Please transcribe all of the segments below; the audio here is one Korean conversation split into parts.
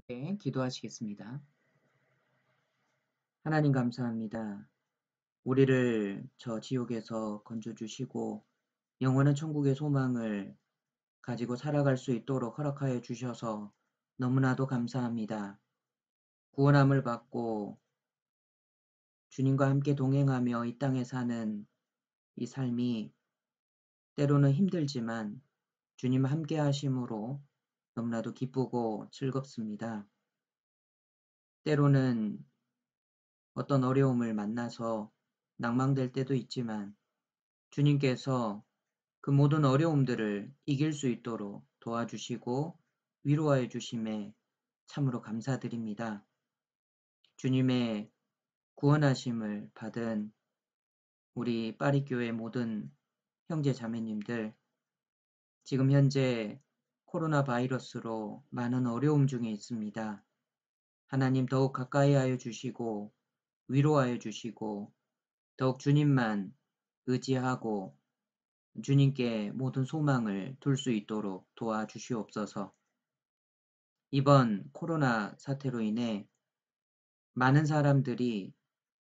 네, 기도하시겠습니다. 하나님 감사합니다. 우리를 저 지옥에서 건져주시고 영원한 천국의 소망을 가지고 살아갈 수 있도록 허락하여 주셔서 너무나도 감사합니다. 구원함을 받고 주님과 함께 동행하며 이 땅에 사는 이 삶이 때로는 힘들지만 주님 함께 하심으로 너무나도 기쁘고 즐겁습니다. 때로는 어떤 어려움을 만나서 낭망될 때도 있지만 주님께서 그 모든 어려움들을 이길 수 있도록 도와주시고 위로하여 주심에 참으로 감사드립니다. 주님의 구원하심을 받은 우리 파리교회 모든 형제 자매님들, 지금 현재 코로나 바이러스로 많은 어려움 중에 있습니다. 하나님 더욱 가까이 하여 주시고 위로하여 주시고 더욱 주님만 의지하고 주님께 모든 소망을 둘 수 있도록 도와주시옵소서. 이번 코로나 사태로 인해 많은 사람들이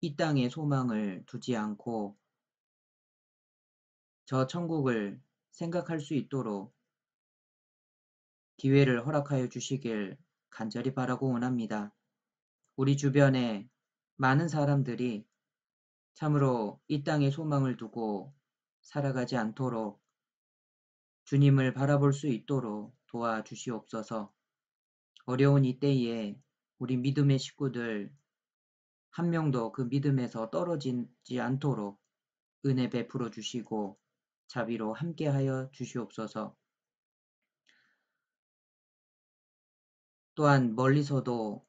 이 땅에 소망을 두지 않고 저 천국을 생각할 수 있도록 기회를 허락하여 주시길 간절히 바라고 원합니다. 우리 주변에 많은 사람들이 참으로 이 땅에 소망을 두고 살아가지 않도록 주님을 바라볼 수 있도록 도와주시옵소서. 어려운 이때에 우리 믿음의 식구들 한 명도 그 믿음에서 떨어지지 않도록 은혜 베풀어 주시고 자비로 함께하여 주시옵소서. 또한 멀리서도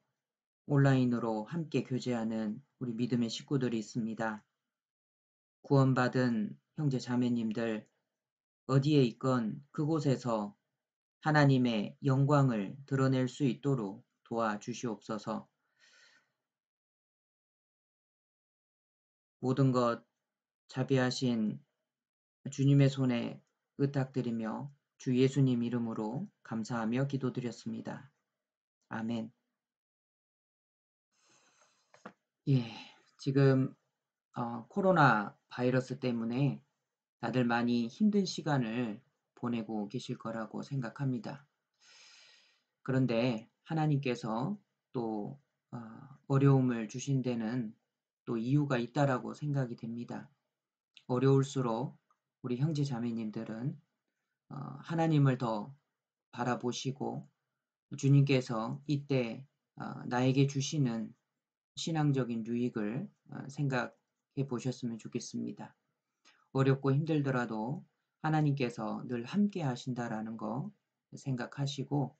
온라인으로 함께 교제하는 우리 믿음의 식구들이 있습니다. 구원받은 형제 자매님들 어디에 있건 그곳에서 하나님의 영광을 드러낼 수 있도록 도와주시옵소서. 모든 것 자비하신 주님의 손에 의탁드리며 주 예수님 이름으로 감사하며 기도드렸습니다. 아멘. 예, 지금 코로나 바이러스 때문에 다들 많이 힘든 시간을 보내고 계실 거라고 생각합니다. 그런데 하나님께서 또 어려움을 주신 데는 또 이유가 있다라고 생각이 됩니다. 어려울수록 우리 형제 자매님들은 하나님을 더 바라보시고 주님께서 이때 나에게 주시는 신앙적인 유익을 생각해 보셨으면 좋겠습니다. 어렵고 힘들더라도 하나님께서 늘 함께 하신다라는 거 생각하시고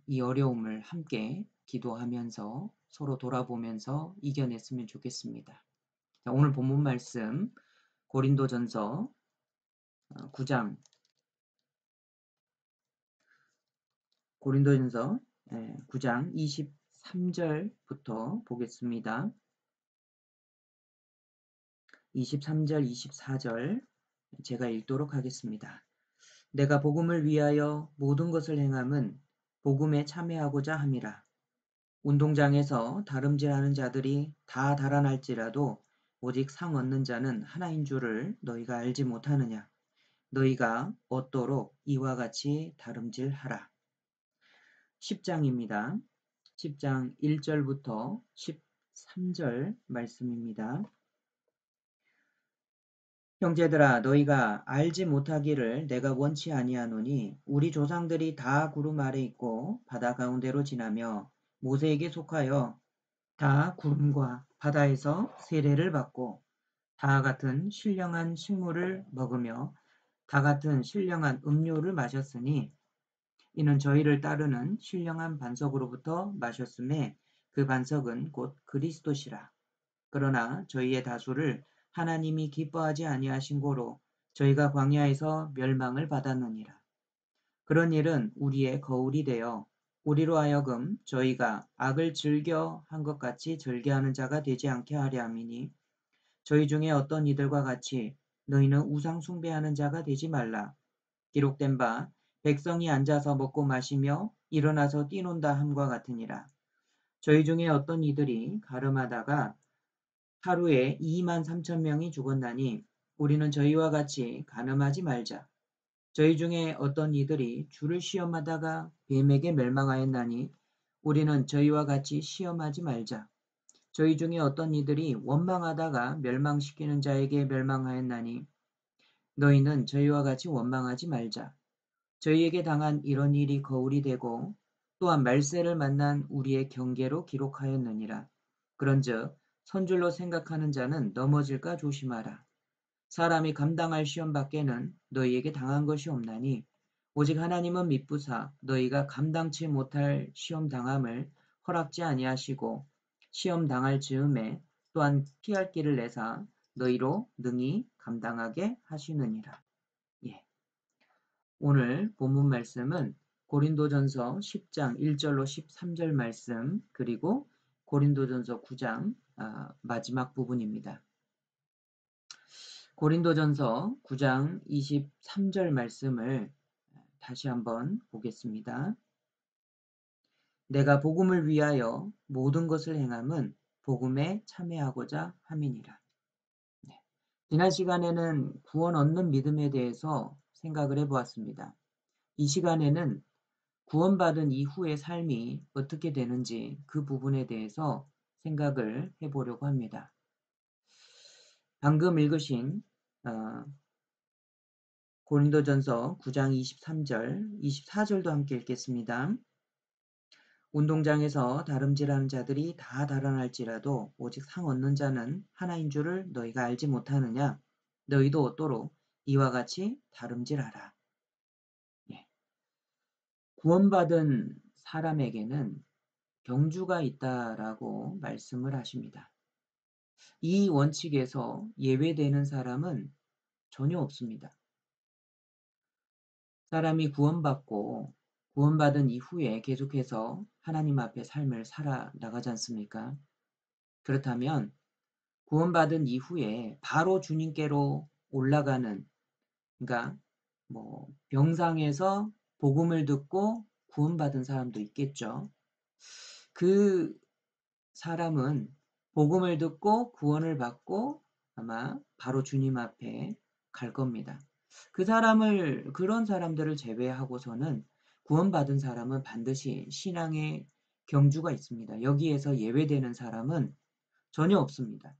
이 어려움을 함께 기도하면서 서로 돌아보면서 이겨냈으면 좋겠습니다. 자, 오늘 본문 말씀 고린도전서 9장 고린도전서 9장 23절부터 보겠습니다. 23절, 24절 제가 읽도록 하겠습니다. 내가 복음을 위하여 모든 것을 행함은 복음에 참여하고자 함이라. 운동장에서 다름질하는 자들이 다 달아날지라도 오직 상 얻는 자는 하나인 줄을 너희가 알지 못하느냐. 너희가 얻도록 이와 같이 다름질하라. 10장입니다. 10장 1절부터 13절 말씀입니다. 형제들아 너희가 알지 못하기를 내가 원치 아니하노니 우리 조상들이 다 구름 아래 있고 바다 가운데로 지나며 모세에게 속하여 다 구름과 바다에서 세례를 받고 다 같은 신령한 식물을 먹으며 다 같은 신령한 음료를 마셨으니 이는 저희를 따르는 신령한 반석으로부터 마셨음에 그 반석은 곧 그리스도시라. 그러나 저희의 다수를 하나님이 기뻐하지 아니하신 고로 저희가 광야에서 멸망을 받았느니라. 그런 일은 우리의 거울이 되어 우리로 하여금 저희가 악을 즐겨 한 것 같이 즐겨하는 자가 되지 않게 하려 함이니 저희 중에 어떤 이들과 같이 너희는 우상 숭배하는 자가 되지 말라. 기록된 바 백성이 앉아서 먹고 마시며 일어나서 뛰논다 함과 같으니라. 저희 중에 어떤 이들이 가늠하다가 하루에 2만 3천 명이 죽었나니 우리는 저희와 같이 가늠하지 말자. 저희 중에 어떤 이들이 주를 시험하다가 뱀에게 멸망하였나니 우리는 저희와 같이 시험하지 말자. 저희 중에 어떤 이들이 원망하다가 멸망시키는 자에게 멸망하였나니 너희는 저희와 같이 원망하지 말자. 저희에게 당한 이런 일이 거울이 되고 또한 말세를 만난 우리의 경계로 기록하였느니라. 그런즉 선줄로 생각하는 자는 넘어질까 조심하라. 사람이 감당할 시험 밖에는 너희에게 당한 것이 없나니 오직 하나님은 미쁘사 너희가 감당치 못할 시험 당함을 허락지 아니하시고 시험 당할 즈음에 또한 피할 길을 내사 너희로 능히 감당하게 하시느니라. 예. 오늘 본문 말씀은 고린도전서 10장 1절로 13절 말씀 그리고 고린도전서 9장 마지막 부분입니다. 고린도전서 9장 23절 말씀을 다시 한번 보겠습니다. 내가 복음을 위하여 모든 것을 행함은 복음에 참여하고자 함이니라. 네. 지난 시간에는 구원 얻는 믿음에 대해서 생각을 해보았습니다. 이 시간에는 구원받은 이후의 삶이 어떻게 되는지 그 부분에 대해서 생각을 해보려고 합니다. 방금 읽으신 고린도전서 9장 23절, 24절도 함께 읽겠습니다. 운동장에서 다름질하는 자들이 다 달아날지라도 오직 상 얻는 자는 하나인 줄을 너희가 알지 못하느냐? 너희도 얻도록 이와 같이 다름질하라. 예. 구원받은 사람에게는 경주가 있다라고 말씀을 하십니다. 이 원칙에서 예외되는 사람은 전혀 없습니다. 사람이 구원받고 구원받은 이후에 계속해서 하나님 앞에 삶을 살아나가지 않습니까? 그렇다면 구원받은 이후에 바로 주님께로 올라가는, 그러니까 병상에서 복음을 듣고 구원받은 사람도 있겠죠. 그 사람은 복음을 듣고 구원을 받고 아마 바로 주님 앞에 갈 겁니다. 그런 사람들을 제외하고서는 구원받은 사람은 반드시 신앙의 경주가 있습니다. 여기에서 예외되는 사람은 전혀 없습니다.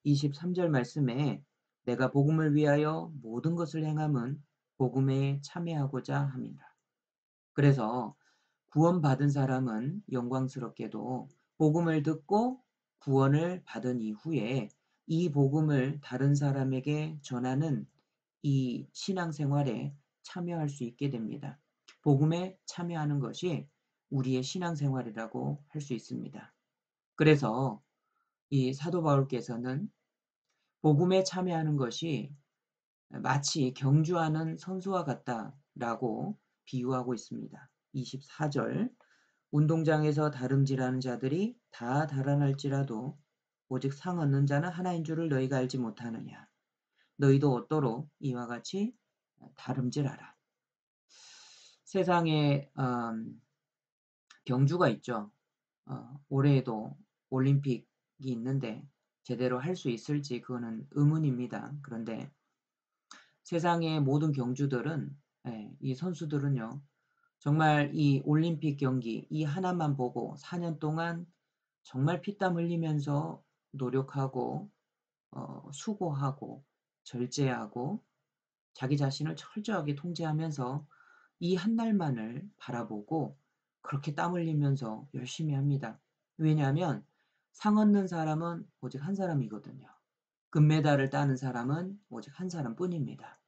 23절 말씀에 내가 복음을 위하여 모든 것을 행함은 복음에 참여하고자 함이라. 그래서 구원받은 사람은 영광스럽게도 복음을 듣고 구원을 받은 이후에 이 복음을 다른 사람에게 전하는 이 신앙생활에 참여할 수 있게 됩니다. 복음에 참여하는 것이 우리의 신앙생활이라고 할 수 있습니다. 그래서 이 사도 바울께서는 복음에 참여하는 것이 마치 경주하는 선수와 같다라고 비유하고 있습니다. 24절 운동장에서 다름질하는 자들이 다 달아날지라도 오직 상 얻는 자는 하나인 줄을 너희가 알지 못하느냐. 너희도 얻도록 이와 같이 다름질하라. 세상에 경주가 있죠. 올해에도 올림픽이 있는데 제대로 할 수 있을지 그거는 의문입니다. 그런데 세상의 모든 경주들은 이 선수들은요. 정말 이 올림픽 경기 이 하나만 보고 4년 동안 정말 피땀 흘리면서 노력하고 수고하고 절제하고 자기 자신을 철저하게 통제하면서 이 한 날만을 바라보고 그렇게 땀 흘리면서 열심히 합니다. 왜냐하면 상 얻는 사람은 오직 한 사람이거든요. 금메달을 따는 사람은 오직 한 사람뿐입니다.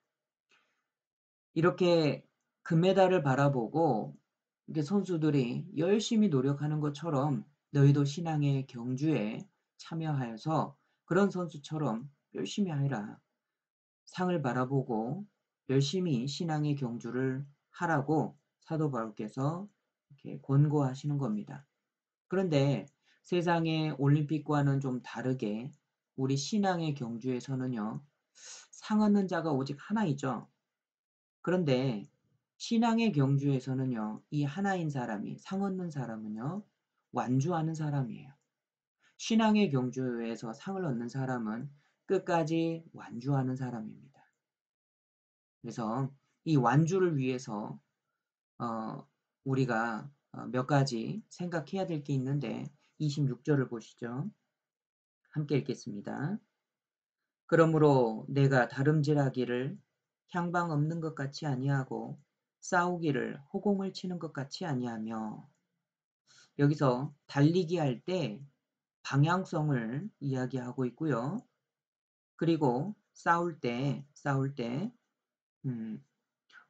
이렇게 금메달을 바라보고 이렇게 선수들이 열심히 노력하는 것처럼 너희도 신앙의 경주에 참여하여서 그런 선수처럼 열심히 하라. 상을 바라보고 열심히 신앙의 경주를 하라고 사도 바울께서 이렇게 권고하시는 겁니다. 그런데 세상의 올림픽과는 좀 다르게 우리 신앙의 경주에서는요. 상 얻는 자가 오직 하나이죠. 그런데 신앙의 경주에서는요, 이 하나인 사람이, 상 얻는 사람은요, 완주하는 사람이에요. 신앙의 경주에서 상을 얻는 사람은 끝까지 완주하는 사람입니다. 그래서 이 완주를 위해서 어, 우리가 몇 가지 생각해야 될 게 있는데 26절을 보시죠. 함께 읽겠습니다. 그러므로 내가 다름질하기를 향방 없는 것 같이 아니하고 싸우기를 호공을 치는 것 같이 아니하며, 여기서 달리기 할 때 방향성을 이야기하고 있고요. 그리고 싸울 때 음,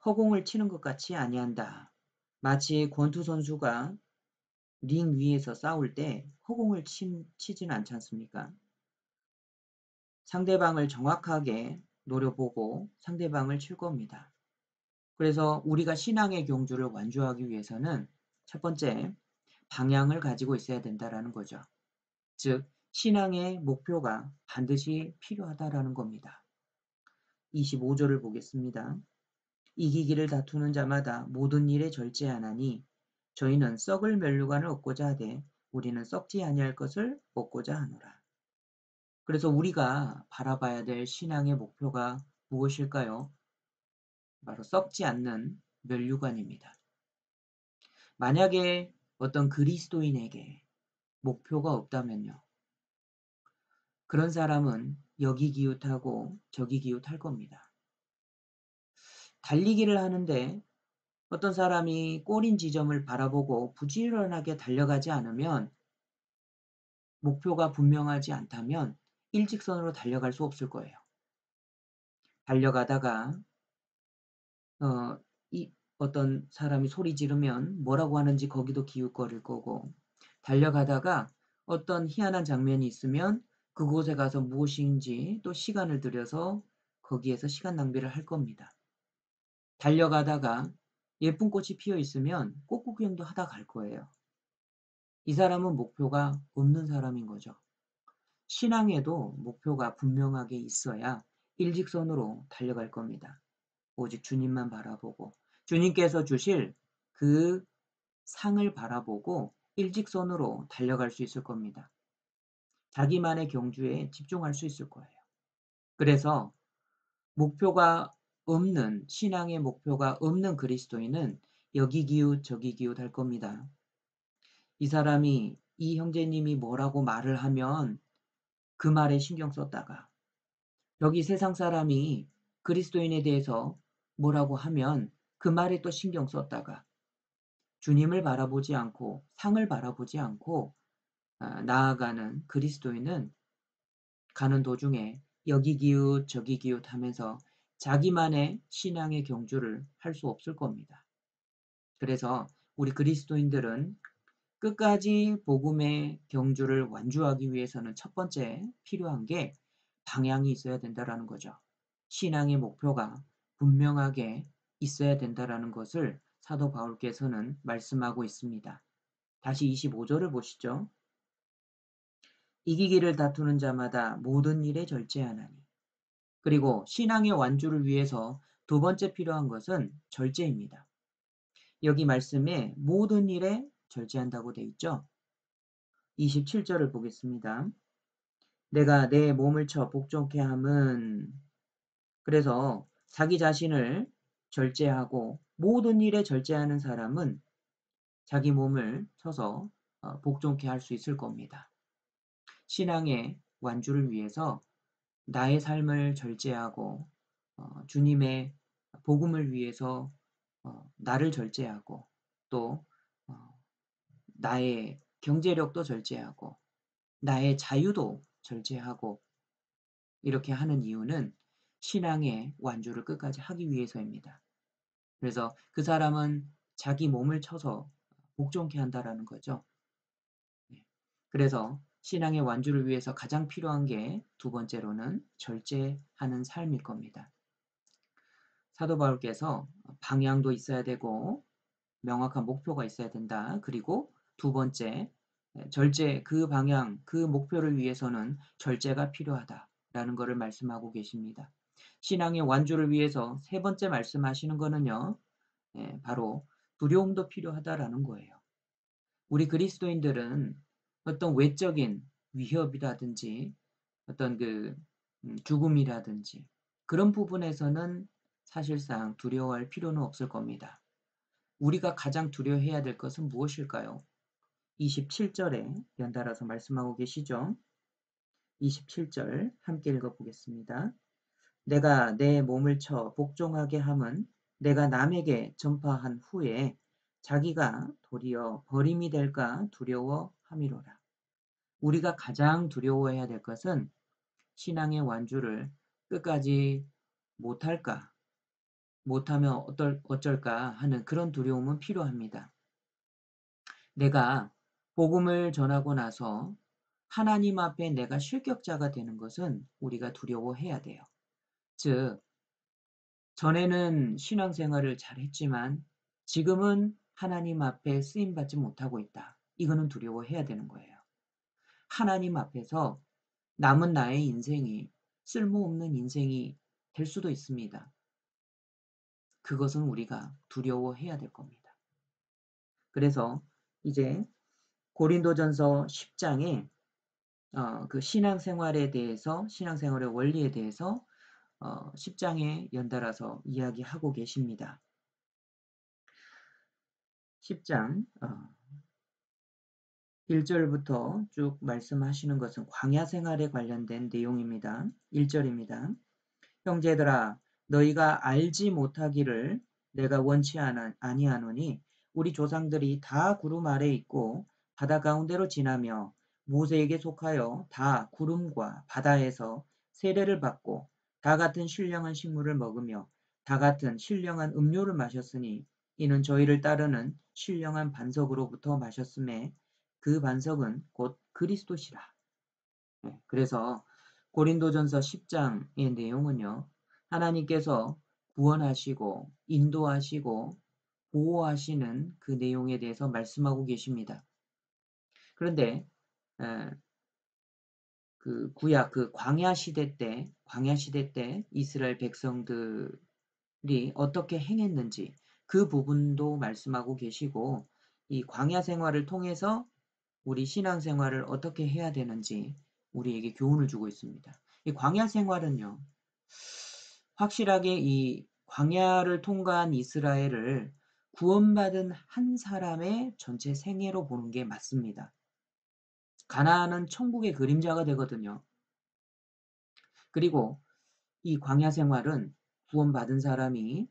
허공을 치는 것 같이 아니한다. 마치 권투 선수가 링 위에서 싸울 때 허공을 치지는 않지 않습니까? 상대방을 정확하게 노려보고 상대방을 칠 겁니다. 그래서 우리가 신앙의 경주를 완주하기 위해서는 첫 번째, 방향을 가지고 있어야 된다라는 거죠. 즉, 신앙의 목표가 반드시 필요하다라는 겁니다. 25절을 보겠습니다. 이기기를 다투는 자마다 모든 일에 절제하나니 저희는 썩을 면류관을 얻고자 하되 우리는 썩지 아니할 것을 얻고자 하노라. 그래서 우리가 바라봐야 될 신앙의 목표가 무엇일까요? 바로 썩지 않는 면류관입니다. 만약에 어떤 그리스도인에게 목표가 없다면요, 그런 사람은 여기 기웃하고 저기 기웃할 겁니다. 달리기를 하는데 어떤 사람이 꼬린 지점을 바라보고 부지런하게 달려가지 않으면, 목표가 분명하지 않다면 일직선으로 달려갈 수 없을 거예요. 달려가다가 어, 어떤 사람이 소리 지르면 뭐라고 하는지 거기도 기웃거릴 거고, 달려가다가 어떤 희한한 장면이 있으면 그곳에 가서 무엇인지 또 시간을 들여서 거기에서 시간 낭비를 할 겁니다. 달려가다가 예쁜 꽃이 피어 있으면 꽃 구경도 하다 갈 거예요. 이 사람은 목표가 없는 사람인 거죠. 신앙에도 목표가 분명하게 있어야 일직선으로 달려갈 겁니다. 오직 주님만 바라보고 주님께서 주실 그 상을 바라보고 일직선으로 달려갈 수 있을 겁니다. 자기만의 경주에 집중할 수 있을 거예요. 그래서 목표가 없는, 신앙의 목표가 없는 그리스도인은 여기 기웃 저기 기웃 할 겁니다. 이 사람이, 이 형제님이 뭐라고 말을 하면 그 말에 신경 썼다가, 여기 세상 사람이 그리스도인에 대해서 뭐라고 하면 그 말에 또 신경 썼다가, 주님을 바라보지 않고 상을 바라보지 않고 나아가는 그리스도인은 가는 도중에 여기 기웃 저기 기웃 하면서 자기만의 신앙의 경주를 할 수 없을 겁니다. 그래서 우리 그리스도인들은 끝까지 복음의 경주를 완주하기 위해서는 첫 번째 필요한 게 방향이 있어야 된다라는 거죠. 신앙의 목표가 분명하게 있어야 된다라는 것을 사도 바울께서는 말씀하고 있습니다. 다시 25절을 보시죠. 이기기를 다투는 자마다 모든 일에 절제하나니. 그리고 신앙의 완주를 위해서 두 번째 필요한 것은 절제입니다. 여기 말씀에 모든 일에 절제한다고 돼 있죠. 27절을 보겠습니다. 내가 내 몸을 쳐 복종케 함은, 그래서 자기 자신을 절제하고 모든 일에 절제하는 사람은 자기 몸을 쳐서 복종케 할 수 있을 겁니다. 신앙의 완주를 위해서 나의 삶을 절제하고 주님의 복음을 위해서 나를 절제하고 또 나의 경제력도 절제하고 나의 자유도 절제하고 이렇게 하는 이유는 신앙의 완주를 끝까지 하기 위해서입니다. 그래서 그 사람은 자기 몸을 쳐서 복종케 한다라는 거죠. 그래서 신앙의 완주를 위해서 가장 필요한 게 두 번째로는 절제하는 삶일 겁니다. 사도 바울께서 방향도 있어야 되고 명확한 목표가 있어야 된다. 그리고 두 번째, 절제, 그 방향, 그 목표를 위해서는 절제가 필요하다라는 것을 말씀하고 계십니다. 신앙의 완주를 위해서 세 번째 말씀하시는 거는요, 바로 두려움도 필요하다라는 거예요. 우리 그리스도인들은 어떤 외적인 위협이라든지 어떤 죽음이라든지 그런 부분에서는 사실상 두려워할 필요는 없을 겁니다. 우리가 가장 두려워해야 될 것은 무엇일까요? 27절에 연달아서 말씀하고 계시죠. 27절 함께 읽어보겠습니다. 내가 내 몸을 쳐 복종하게 함은 내가 남에게 전파한 후에 자기가 도리어 버림이 될까 두려워함이로라. 우리가 가장 두려워해야 될 것은 신앙의 완주를 끝까지 못할까, 못하면 어쩔까 하는 그런 두려움은 필요합니다. 내가 복음을 전하고 나서 하나님 앞에 내가 실격자가 되는 것은 우리가 두려워해야 돼요. 즉, 전에는 신앙생활을 잘했지만 지금은 하나님 앞에 쓰임받지 못하고 있다. 이거는 두려워해야 되는 거예요. 하나님 앞에서 남은 나의 인생이 쓸모없는 인생이 될 수도 있습니다. 그것은 우리가 두려워해야 될 겁니다. 그래서 이제 고린도전서 10장에 그 신앙생활에 대해서, 신앙생활의 원리에 대해서 10장에 연달아서 이야기하고 계십니다. 10장 1절부터 쭉 말씀하시는 것은 광야 생활에 관련된 내용입니다. 1절입니다. 형제들아 너희가 알지 못하기를 내가 원치 아니하노니 우리 조상들이 다 구름 아래 있고 바다 가운데로 지나며 모세에게 속하여 다 구름과 바다에서 세례를 받고 다 같은 신령한 식물을 먹으며 다 같은 신령한 음료를 마셨으니 이는 저희를 따르는 신령한 반석으로부터 마셨음에 그 반석은 곧 그리스도시라. 그래서 고린도전서 10장의 내용은요. 하나님께서 구원하시고 인도하시고 보호하시는 그 내용에 대해서 말씀하고 계십니다. 그런데 그 구약 광야 시대 때 이스라엘 백성들이 어떻게 행했는지 그 부분도 말씀하고 계시고 이 광야 생활을 통해서 우리 신앙 생활을 어떻게 해야 되는지 우리에게 교훈을 주고 있습니다. 이 광야 생활은요. 확실하게 이 광야를 통과한 이스라엘을 구원받은 한 사람의 전체 생애로 보는 게 맞습니다. 가나안은 천국의 그림자가 되거든요. 그리고 이 광야 생활은 구원받은 사람이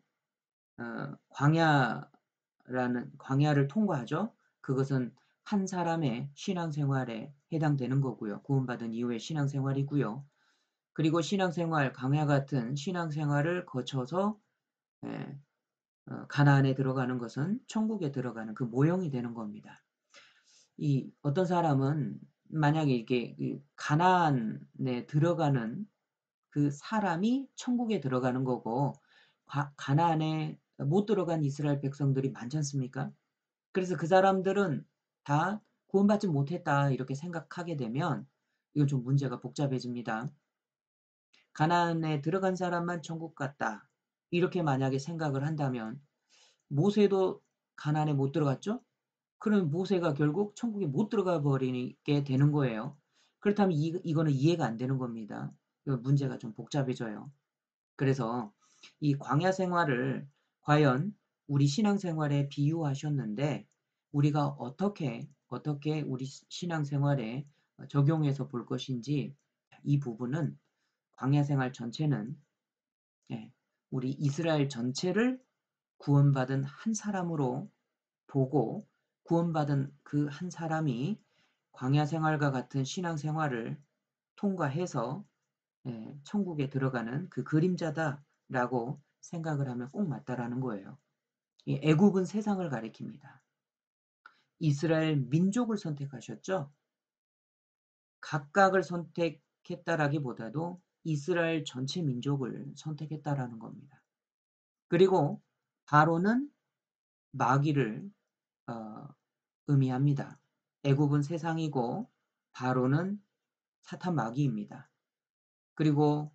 광야를 통과하죠. 그것은 한 사람의 신앙생활에 해당되는 거고요. 구원받은 이후의 신앙생활이고요. 그리고 신앙생활, 광야 같은 신앙생활을 거쳐서 가나안에 들어가는 것은 천국에 들어가는 그 모형이 되는 겁니다. 이 어떤 사람은 만약에 이게 가나안에 들어가는 그 사람이 천국에 들어가는 거고 가나안에 못 들어간 이스라엘 백성들이 많지 않습니까? 그래서 그 사람들은 다 구원받지 못했다 이렇게 생각하게 되면 이건 좀 문제가 복잡해집니다. 가나안에 들어간 사람만 천국 갔다. 이렇게 만약에 생각을 한다면 모세도 가나안에 못 들어갔죠? 그러면 모세가 결국 천국에 못 들어가 버리게 되는 거예요. 그렇다면 이거는 이해가 안 되는 겁니다. 문제가 좀 복잡해져요. 그래서 이 광야 생활을 과연 우리 신앙 생활에 비유하셨는데 우리가 어떻게 우리 신앙 생활에 적용해서 볼 것인지 이 부분은 광야 생활 전체는 우리 이스라엘 전체를 구원받은 한 사람으로 보고 구원받은 그 한 사람이 광야 생활과 같은 신앙 생활을 통과해서 천국에 들어가는 그 그림자다라고 생각을 하면 꼭 맞다라는 거예요. 이 애국은 세상을 가리킵니다. 이스라엘 민족을 선택하셨죠? 각각을 선택했다라기보다도 이스라엘 전체 민족을 선택했다라는 겁니다. 그리고 바로는 마귀를 의미합니다. 애굽은 세상이고 바로는 사탄 마귀입니다. 그리고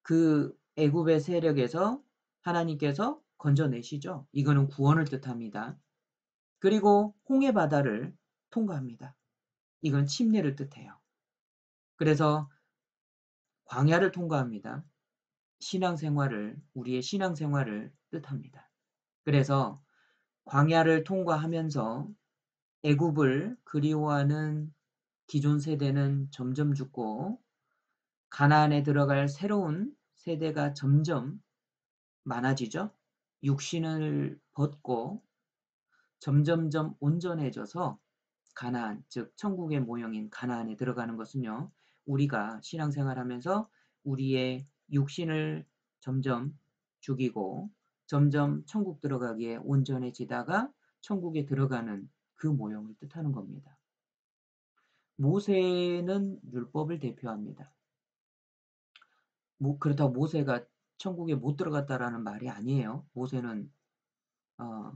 그 애굽의 세력에서 하나님께서 건져내시죠. 이거는 구원을 뜻합니다. 그리고 홍해 바다를 통과합니다. 이건 침례를 뜻해요. 그래서 광야를 통과합니다. 우리의 신앙생활을 뜻합니다. 그래서 광야를 통과하면서 애굽을 그리워하는 기존 세대는 점점 죽고 가나안에 들어갈 새로운 세대가 점점 많아지죠. 육신을 벗고 점점점 온전해져서 가나안, 즉 천국의 모형인 가나안에 들어가는 것은요. 우리가 신앙생활하면서 우리의 육신을 점점 죽이고 점점 천국 들어가기에 온전해지다가 천국에 들어가는 그 모형을 뜻하는 겁니다. 모세는 율법을 대표합니다. 그렇다고 모세가 천국에 못 들어갔다라는 말이 아니에요. 어,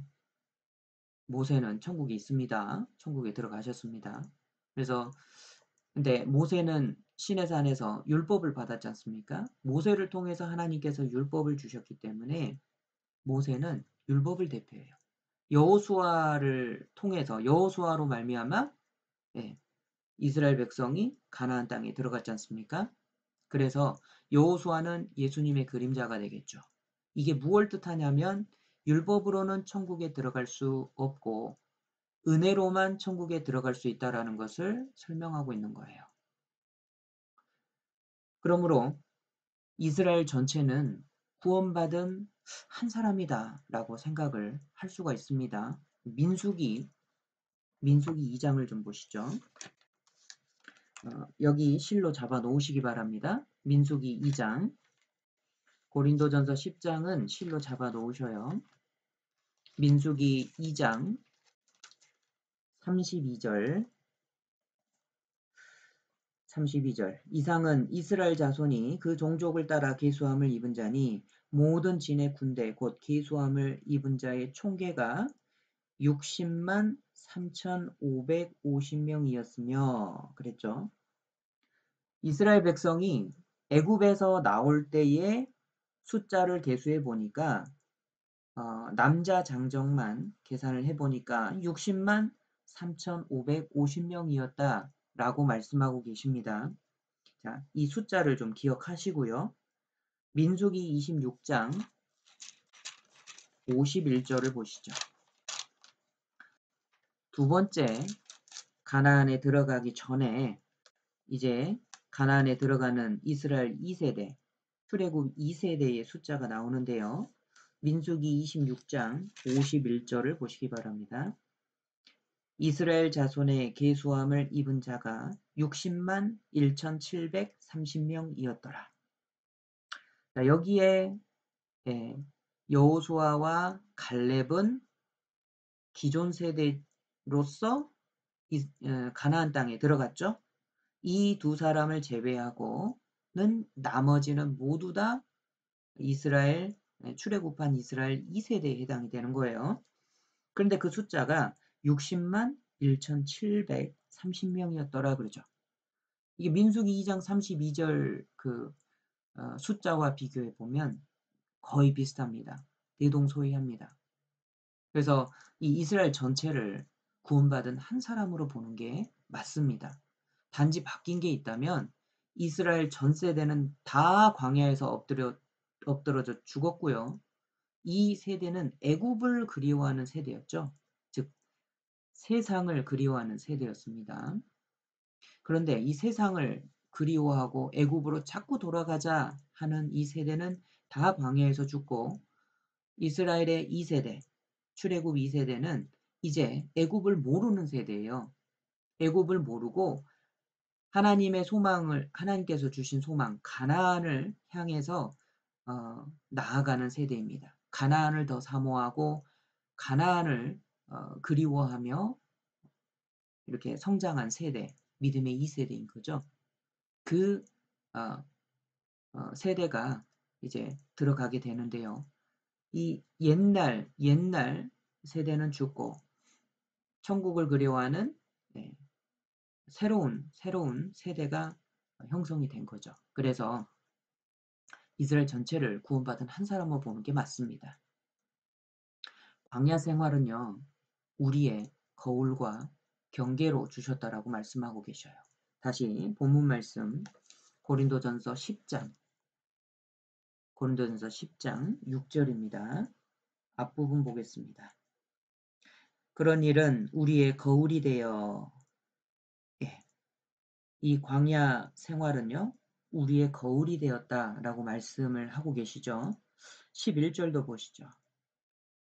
모세는 천국에 있습니다. 천국에 들어가셨습니다. 그래서 근데 모세는 시내산에서 율법을 받았지 않습니까? 모세를 통해서 하나님께서 율법을 주셨기 때문에 모세는 율법을 대표해요. 여호수아를 통해서 여호수아로 말미암아 예, 이스라엘 백성이 가나안 땅에 들어갔지 않습니까? 그래서 여호수아는 예수님의 그림자가 되겠죠. 이게 무엇을 뜻하냐면 율법으로는 천국에 들어갈 수 없고 은혜로만 천국에 들어갈 수 있다라는 것을 설명하고 있는 거예요. 그러므로 이스라엘 전체는 구원받은 한 사람이다라고 생각을 할 수가 있습니다. 민수기 2장을 좀 보시죠. 여기 실로 잡아 놓으시기 바랍니다. 민수기 2장, 고린도전서 10장은 실로 잡아 놓으셔요. 민수기 2장 32절 이상은 이스라엘 자손이 그 종족을 따라 계수함을 입은 자니 모든 진의 군대 곧 계수함을 입은 자의 총계가 60만 3,550명이었으며 그랬죠. 이스라엘 백성이 애굽에서 나올 때의 숫자를 계수해 보니까 남자 장정만 계산을 해 보니까 60만 3,550명이었다라고 말씀하고 계십니다. 자, 이 숫자를 좀 기억하시고요. 민수기 26장 51절을 보시죠. 두 번째 가나안에 들어가기 전에 이제 가나안에 들어가는 이스라엘 2세대, 출애굽 2세대의 숫자가 나오는데요. 민수기 26장 51절을 보시기 바랍니다. 이스라엘 자손의 계수함을 입은 자가 60만 1,730명이었더라. 여기에 여호수아와 갈렙은 기존 세대로서 가나안 땅에 들어갔죠. 이 두 사람을 제외하고는 나머지는 모두 다 이스라엘 출애굽한 이스라엘 2세대에 해당이 되는 거예요. 그런데 그 숫자가 60만 1,730명이었더라 그러죠. 이게 민수기 2장 32절 숫자와 비교해 보면 거의 비슷합니다. 대동소이합니다. 그래서 이 이스라엘 전체를 구원받은 한 사람으로 보는 게 맞습니다. 단지 바뀐 게 있다면 이스라엘 전 세대는 다 광야에서 엎드러져 죽었고요. 이 세대는 애굽을 그리워하는 세대였죠. 즉 세상을 그리워하는 세대였습니다. 그런데 이 세상을 그리워하고 애굽으로 자꾸 돌아가자 하는 이 세대는 다 광야에서 죽고 이스라엘의 2세대, 출애굽 2세대는 이제 애굽을 모르는 세대예요. 애굽을 모르고 하나님께서 주신 소망, 가나안을 향해서 나아가는 세대입니다. 가나안을 더 사모하고 가나안을 그리워하며 이렇게 성장한 세대, 믿음의 2세대인 거죠. 그 어, 세대가 이제 들어가게 되는데요. 이 옛날 세대는 죽고 천국을 그리워하는 새로운 세대가 형성이 된 거죠. 그래서 이스라엘 전체를 구원받은 한 사람으로 보는 게 맞습니다. 광야 생활은요, 우리의 거울과 경계로 주셨다라고 말씀하고 계셔요. 다시 본문 말씀 고린도전서 10장 고린도전서 10장 6절입니다. 앞부분 보겠습니다. 그런 일은 우리의 거울이 되어 예, 이 광야 생활은요, 우리의 거울이 되었다라고 말씀을 하고 계시죠. 11절도 보시죠.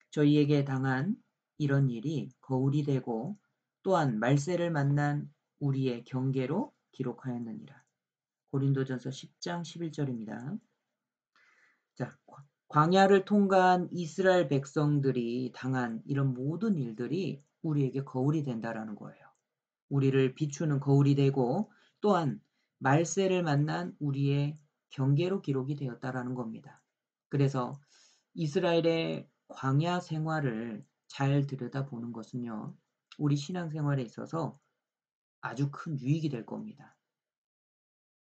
저희에게 당한 이런 일이 거울이 되고 또한 말세를 만난 우리의 경계로 기록하였느니라. 고린도전서 10장 11절입니다. 자, 광야를 통과한 이스라엘 백성들이 당한 이런 모든 일들이 우리에게 거울이 된다라는 거예요. 우리를 비추는 거울이 되고 또한 말세를 만난 우리의 경계로 기록이 되었다라는 겁니다. 그래서 이스라엘의 광야 생활을 잘 들여다보는 것은요, 우리 신앙생활에 있어서 아주 큰 유익이 될 겁니다.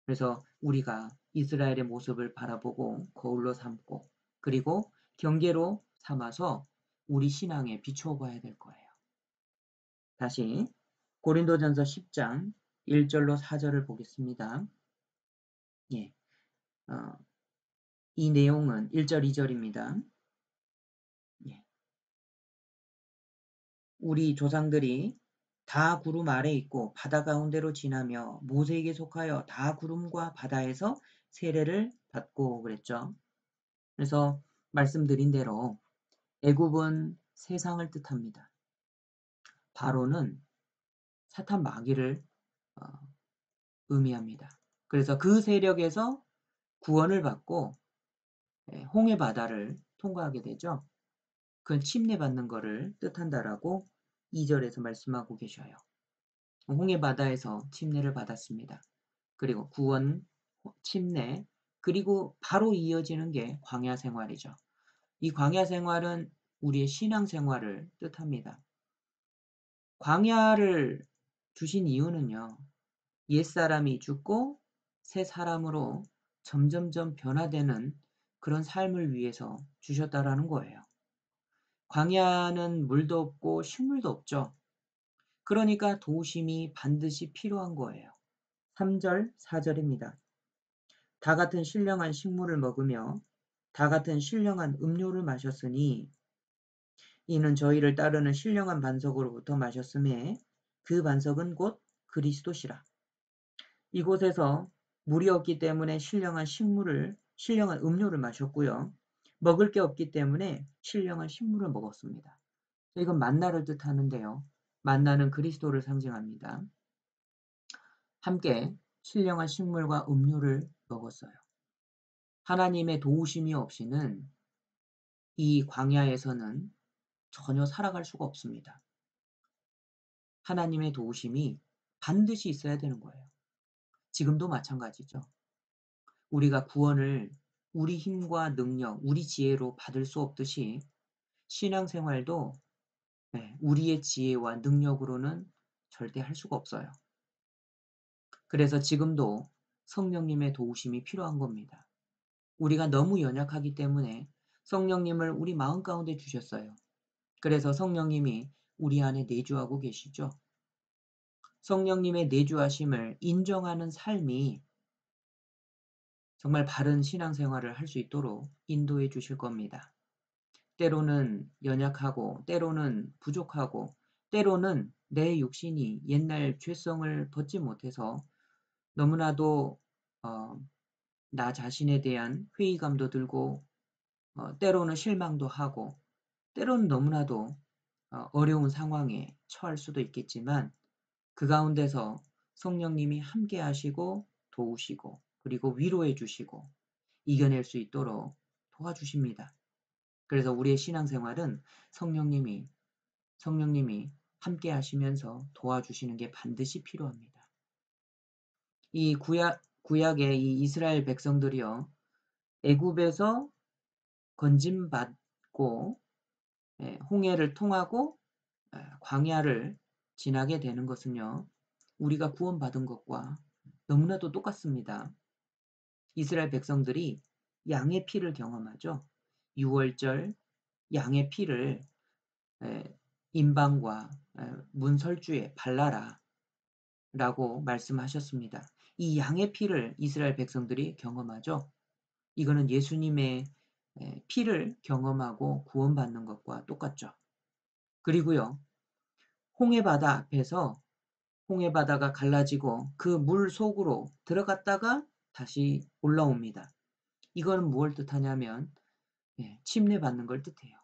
그래서 우리가 이스라엘의 모습을 바라보고 거울로 삼고 그리고 경계로 삼아서 우리 신앙에 비추어 봐야 될 거예요. 다시 고린도전서 10장 1절로 4절을 보겠습니다. 예, 이 내용은 1절, 2절입니다. 예, 우리 조상들이 다 구름 아래 있고 바다 가운데로 지나며 모세에게 속하여 다 구름과 바다에서 세례를 받고 그랬죠. 그래서 말씀드린 대로 애굽은 세상을 뜻합니다. 바로는 사탄 마귀를 의미합니다. 그래서 그 세력에서 구원을 받고 홍해 바다를 통과하게 되죠. 그 침례받는 것을 뜻한다라고 2절에서 말씀하고 계셔요. 홍해 바다에서 침례를 받았습니다. 그리고 구원, 침례, 그리고 바로 이어지는 게 광야 생활이죠. 이 광야 생활은 우리의 신앙 생활을 뜻합니다. 광야를 주신 이유는요, 옛사람이 죽고 새 사람으로 점점점 변화되는 그런 삶을 위해서 주셨다라는 거예요. 광야는 물도 없고 식물도 없죠. 그러니까 도심이 반드시 필요한 거예요. 3절, 4절입니다. 다 같은 신령한 식물을 먹으며 다 같은 신령한 음료를 마셨으니 이는 저희를 따르는 신령한 반석으로부터 마셨음에 그 반석은 곧 그리스도시라. 이곳에서 물이 없기 때문에 신령한 음료를 마셨고요. 먹을 게 없기 때문에 신령한 식물을 먹었습니다. 이건 만나를 뜻하는데요. 만나는 그리스도를 상징합니다. 함께 신령한 식물과 음료를 먹었어요. 하나님의 도우심이 없이는 이 광야에서는 전혀 살아갈 수가 없습니다. 하나님의 도우심이 반드시 있어야 되는 거예요. 지금도 마찬가지죠. 우리가 구원을 우리 힘과 능력, 우리 지혜로 받을 수 없듯이 신앙생활도 우리의 지혜와 능력으로는 절대 할 수가 없어요. 그래서 지금도 성령님의 도우심이 필요한 겁니다. 우리가 너무 연약하기 때문에 성령님을 우리 마음 가운데 주셨어요. 그래서 성령님이 우리 안에 내주하고 계시죠. 성령님의 내주하심을 인정하는 삶이 정말 바른 신앙생활을 할 수 있도록 인도해 주실 겁니다. 때로는 연약하고 때로는 부족하고 때로는 내 육신이 옛날 죄성을 벗지 못해서 너무나도 나 자신에 대한 회의감도 들고 때로는 실망도 하고 때로는 너무나도 어려운 상황에 처할 수도 있겠지만 그 가운데서 성령님이 함께 하시고 도우시고 그리고 위로해 주시고 이겨낼 수 있도록 도와주십니다. 그래서 우리의 신앙생활은 성령님이 함께 하시면서 도와주시는 게 반드시 필요합니다. 이 구약의 이 이스라엘 백성들이요. 애굽에서 건짐받고 홍해를 통하고 광야를 지나게 되는 것은요. 우리가 구원받은 것과 너무나도 똑같습니다. 이스라엘 백성들이 양의 피를 경험하죠. 6월절 양의 피를 임방과 문설주에 발라라 라고 말씀하셨습니다. 이 양의 피를 이스라엘 백성들이 경험하죠. 이거는 예수님의 피를 경험하고 구원받는 것과 똑같죠. 그리고요, 홍해바다 앞에서 홍해바다가 갈라지고 그 물 속으로 들어갔다가 다시 올라옵니다. 이거는 무엇을 뜻하냐면 침례받는 걸 뜻해요.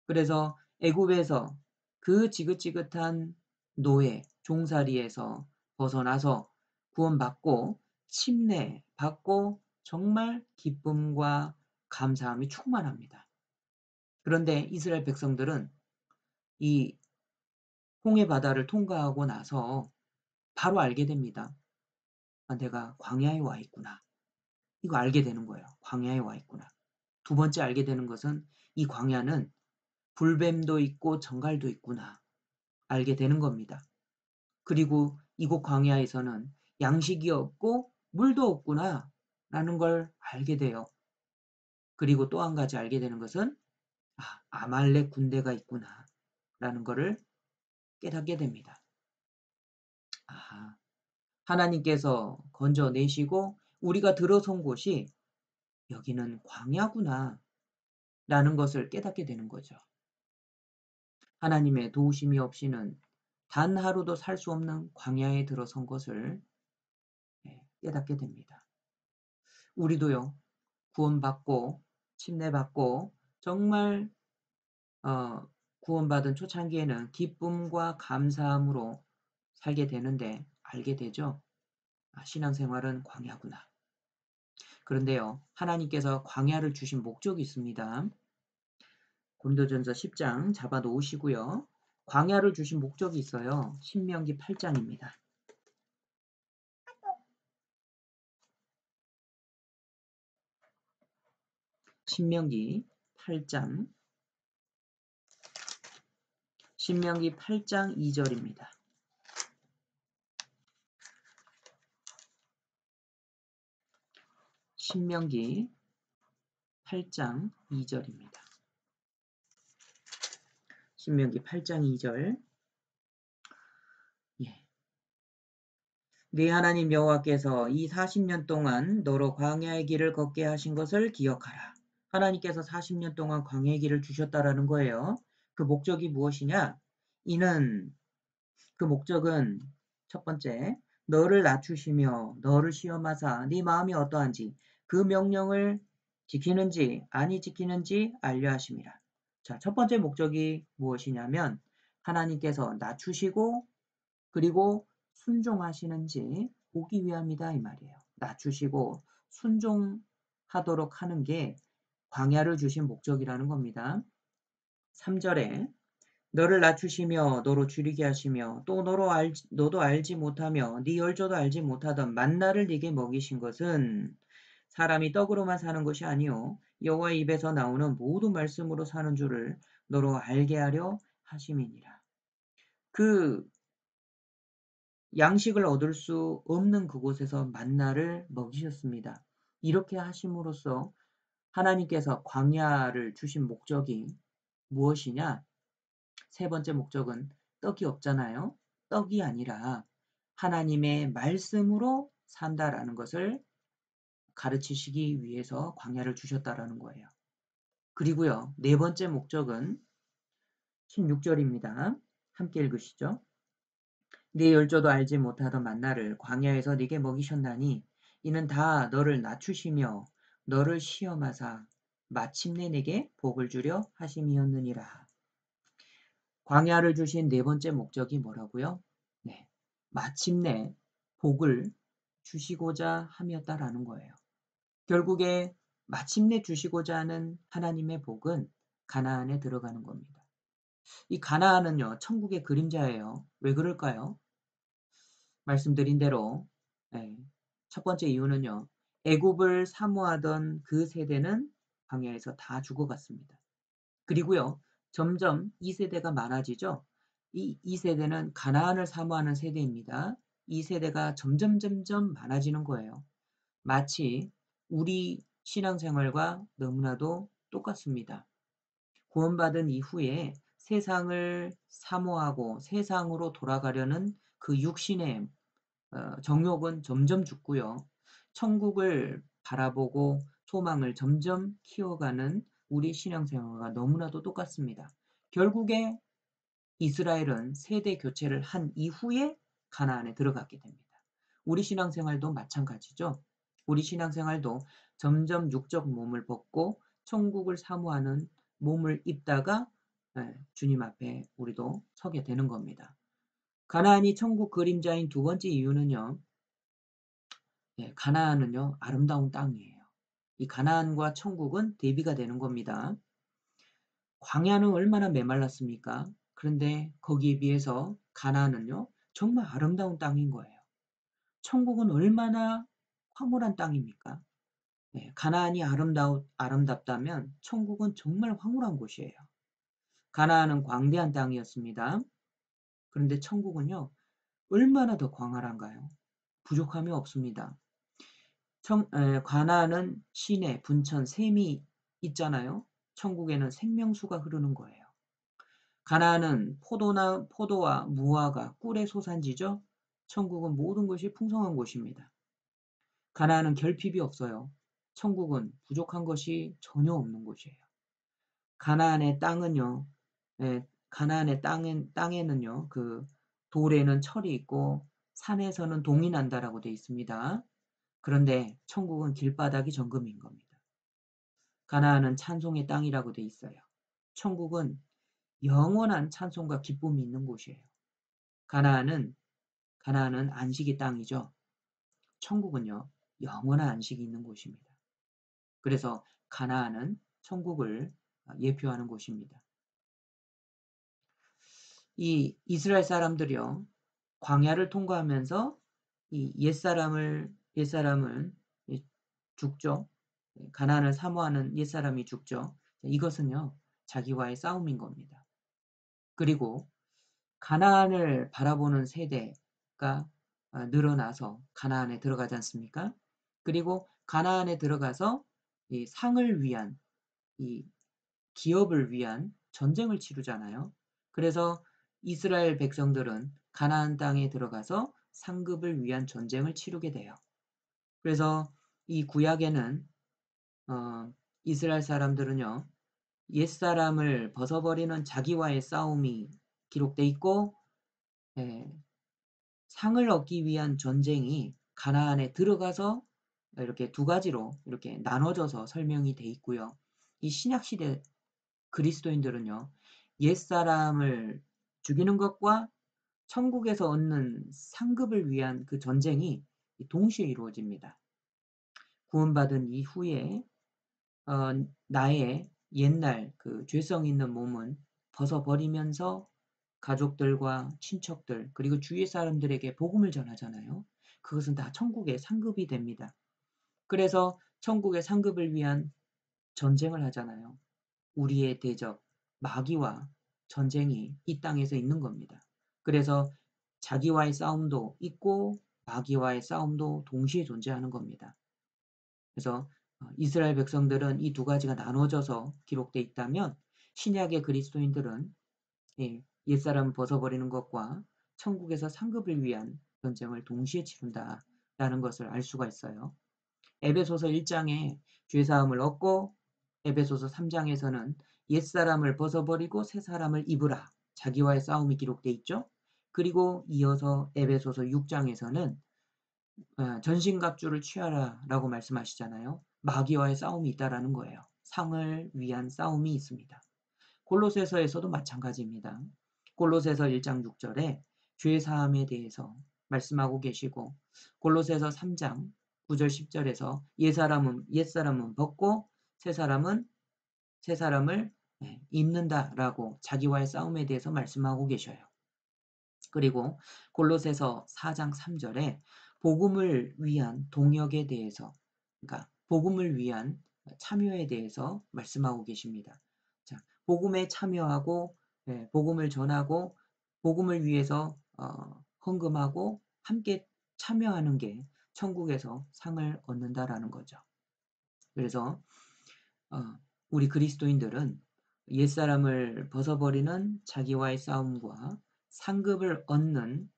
그래서 애굽에서 그 지긋지긋한 노예, 종살이에서 벗어나서 구원받고 침례받고 정말 기쁨과 감사함이 충만합니다. 그런데 이스라엘 백성들은 이 홍해 바다를 통과하고 나서 바로 알게 됩니다. 아, 내가 광야에 와 있구나. 이거 알게 되는 거예요. 광야에 와 있구나. 두 번째 알게 되는 것은 이 광야는 불뱀도 있고 정갈도 있구나. 알게 되는 겁니다. 그리고 이곳 광야에서는 양식이 없고 물도 없구나. 라는 걸 알게 돼요. 그리고 또 한 가지 알게 되는 것은 아말렉 군대가 있구나. 라는 것을 깨닫게 됩니다. 하나님께서 건져내시고 우리가 들어선 곳이 여기는 광야구나 라는 것을 깨닫게 되는 거죠. 하나님의 도우심이 없이는 단 하루도 살 수 없는 광야에 들어선 것을 깨닫게 됩니다. 우리도요, 구원받고 침례받고 정말 구원받은 초창기에는 기쁨과 감사함으로 살게 되는데 알게 되죠. 신앙생활은 광야구나. 그런데요, 하나님께서 광야를 주신 목적이 있습니다. 고린도전서 10장 잡아 놓으시고요. 광야를 주신 목적이 있어요. 신명기 8장입니다. 신명기 8장 2절입니다. 신명기 8장 2절입니다. 신명기 8장 2절. 네 하나님 여호와께서 이 40년 동안 너로 광야의 길을 걷게 하신 것을 기억하라. 하나님께서 40년 동안 광야의 길을 주셨다라는 거예요. 그 목적이 무엇이냐? 그 목적은 첫 번째, 너를 낮추시며 너를 시험하사 네 마음이 어떠한지 그 명령을 지키는지 아니 지키는지 알려 하심이라. 자, 첫 번째 목적이 무엇이냐면 하나님께서 낮추시고 그리고 순종하시는지 보기 위함이다 이 말이에요. 낮추시고 순종하도록 하는 게 광야를 주신 목적이라는 겁니다. 3절에 너를 낮추시며 너로 줄이게 하시며 또 너도 알지 못하며 네 열조도 알지 못하던 만나를 네게 먹이신 것은 사람이 떡으로만 사는 것이 아니요 여호와의 입에서 나오는 모든 말씀으로 사는 줄을 너로 알게 하려 하심이니라. 그 양식을 얻을 수 없는 그곳에서 만나를 먹이셨습니다. 이렇게 하심으로써 하나님께서 광야를 주신 목적이 무엇이냐? 세 번째 목적은 떡이 없잖아요. 떡이 아니라 하나님의 말씀으로 산다라는 것을 가르치시기 위해서 광야를 주셨다라는 거예요. 그리고요, 네 번째 목적은 16절입니다. 함께 읽으시죠. 네 열조도 알지 못하던 만나를 광야에서 네게 먹이셨나니 이는 다 너를 낮추시며 너를 시험하사 마침내 내게 복을 주려 하심이었느니라. 광야를 주신 네 번째 목적이 뭐라고요? 네, 마침내 복을 주시고자 함이었다라는 거예요. 결국에 마침내 주시고자 하는 하나님의 복은 가나안에 들어가는 겁니다. 이 가나안은요, 천국의 그림자예요. 왜 그럴까요? 말씀드린 대로 첫 번째 이유는요. 애굽을 사모하던 그 세대는 광야에서 다 죽어갔습니다. 그리고요. 점점 이 세대가 많아지죠. 이 세대는 가나안을 사모하는 세대입니다. 이 세대가 점점 많아지는 거예요. 마치 우리 신앙생활과 너무나도 똑같습니다. 구원받은 이후에 세상을 사모하고 세상으로 돌아가려는 그 육신의 정욕은 점점 죽고요. 천국을 바라보고 소망을 점점 키워가는 우리 신앙생활과 너무나도 똑같습니다. 결국에 이스라엘은 세대 교체를 한 이후에 가나안에 들어갔게 됩니다. 우리 신앙생활도 마찬가지죠. 우리 신앙생활도 점점 육적 몸을 벗고 천국을 사모하는 몸을 입다가 주님 앞에 우리도 서게 되는 겁니다. 가나안이 천국 그림자인 두 번째 이유는요. 가나안은요. 아름다운 땅이에요. 이 가나안과 천국은 대비가 되는 겁니다. 광야는 얼마나 메말랐습니까? 그런데 거기에 비해서 가나안은요. 정말 아름다운 땅인 거예요. 천국은 얼마나 황홀한 땅입니까? 가나안이 아름답다면 천국은 정말 황홀한 곳이에요. 가나안은 광대한 땅이었습니다. 그런데 천국은요. 얼마나 더 광활한가요? 부족함이 없습니다. 가나안은 시내, 분천, 샘이 있잖아요. 천국에는 생명수가 흐르는 거예요. 가나안은 포도와 무화과, 꿀의 소산지죠. 천국은 모든 것이 풍성한 곳입니다. 가나안은 결핍이 없어요. 천국은 부족한 것이 전혀 없는 곳이에요. 가나안의 땅은요. 가나안의 땅에는요. 그 돌에는 철이 있고 산에서는 동이 난다라고 되어 있습니다. 그런데 천국은 길바닥이 정금인 겁니다. 가나안은 찬송의 땅이라고 되어 있어요. 천국은 영원한 찬송과 기쁨이 있는 곳이에요. 가나안은 안식의 땅이죠. 천국은요. 영원한 안식이 있는 곳입니다. 그래서 가나안은 천국을 예표하는 곳입니다. 이 이스라엘 사람들이요. 광야를 통과하면서 이 옛사람은 죽죠. 가나안을 사모하는 옛사람이 죽죠. 이것은요. 자기와의 싸움인 겁니다. 그리고 가나안을 바라보는 세대가 늘어나서 가나안에 들어가지 않습니까? 그리고 가나안에 들어가서 이 상을 위한 이 기업을 위한 전쟁을 치르잖아요. 그래서 이스라엘 백성들은 가나안 땅에 들어가서 상급을 위한 전쟁을 치르게 돼요. 그래서 이 구약에는 이스라엘 사람들은요. 옛사람을 벗어버리는 자기와의 싸움이 기록돼 있고 상을 얻기 위한 전쟁이 가나안에 들어가서 이렇게 두 가지로 이렇게 나눠져서 설명이 돼 있고요. 이 신약시대 그리스도인들은요. 옛사람을 죽이는 것과 천국에서 얻는 상급을 위한 그 전쟁이 동시에 이루어집니다. 구원받은 이후에 나의 옛날 그 죄성 있는 몸은 벗어버리면서 가족들과 친척들 그리고 주위 사람들에게 복음을 전하잖아요. 그것은 다 천국의 상급이 됩니다. 그래서 천국의 상급을 위한 전쟁을 하잖아요. 우리의 대적 마귀와 전쟁이 이 땅에서 있는 겁니다. 그래서 자기와의 싸움도 있고 마귀와의 싸움도 동시에 존재하는 겁니다. 그래서 이스라엘 백성들은 이 두 가지가 나눠져서 기록돼 있다면 신약의 그리스도인들은 옛사람을 벗어버리는 것과 천국에서 상급을 위한 전쟁을 동시에 치른다라는 것을 알 수가 있어요. 에베소서 1장에 죄사함을 얻고 에베소서 3장에서는 옛사람을 벗어버리고 새사람을 입으라. 자기와의 싸움이 기록돼 있죠. 그리고 이어서 에베소서 6장에서는 전신갑주를 취하라라고 말씀하시잖아요. 마귀와의 싸움이 있다라는 거예요. 상을 위한 싸움이 있습니다. 골로새서에서도 마찬가지입니다. 골로새서 1장 6절에 죄 사함에 대해서 말씀하고 계시고 골로새서 3장 9절 10절에서 옛사람은 벗고 새 사람을 입는다라고 자기와의 싸움에 대해서 말씀하고 계셔요. 그리고 골로새서 4장 3절에 복음을 위한 동역에 대해서 그러니까 복음을 위한 참여에 대해서 말씀하고 계십니다. 자, 복음에 참여하고 복음을 전하고 복음을 위해서 헌금하고 함께 참여하는 게 천국에서 상을 얻는다라는 거죠. 그래서 우리 그리스도인들은 옛사람을 벗어버리는 자기와의 싸움과 상급을 얻는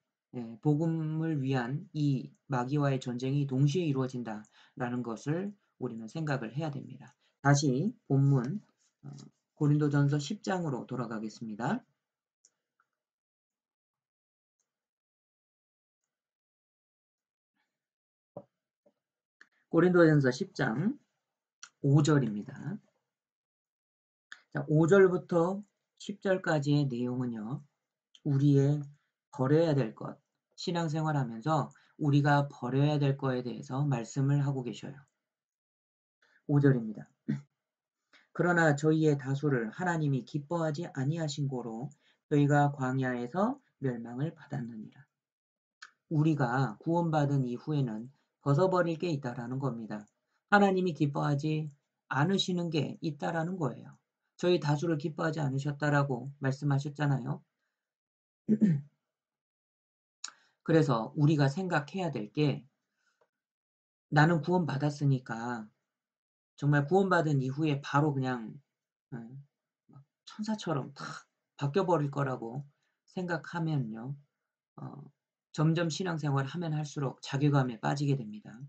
복음을 위한 이 마귀와의 전쟁이 동시에 이루어진다라는 것을 우리는 생각을 해야 됩니다. 다시 본문 고린도전서 10장으로 돌아가겠습니다. 고린도전서 10장 5절입니다. 자, 5절부터 10절까지의 내용은요. 우리의 버려야 될 것, 신앙생활하면서 우리가 버려야 될 거에 대해서 말씀을 하고 계셔요. 5절입니다. 그러나 저희의 다수를 하나님이 기뻐하지 아니하신 고로 저희가 광야에서 멸망을 받았느니라. 우리가 구원받은 이후에는 벗어버릴 게 있다라는 겁니다. 하나님이 기뻐하지 않으시는 게 있다라는 거예요. 저희 다수를 기뻐하지 않으셨다라고 말씀하셨잖아요. 그래서 우리가 생각해야 될 게 나는 구원받았으니까 정말 구원받은 이후에 바로 그냥 천사처럼 탁 바뀌어버릴 거라고 생각하면요. 점점 신앙생활을 하면 할수록 자괴감에 빠지게 됩니다.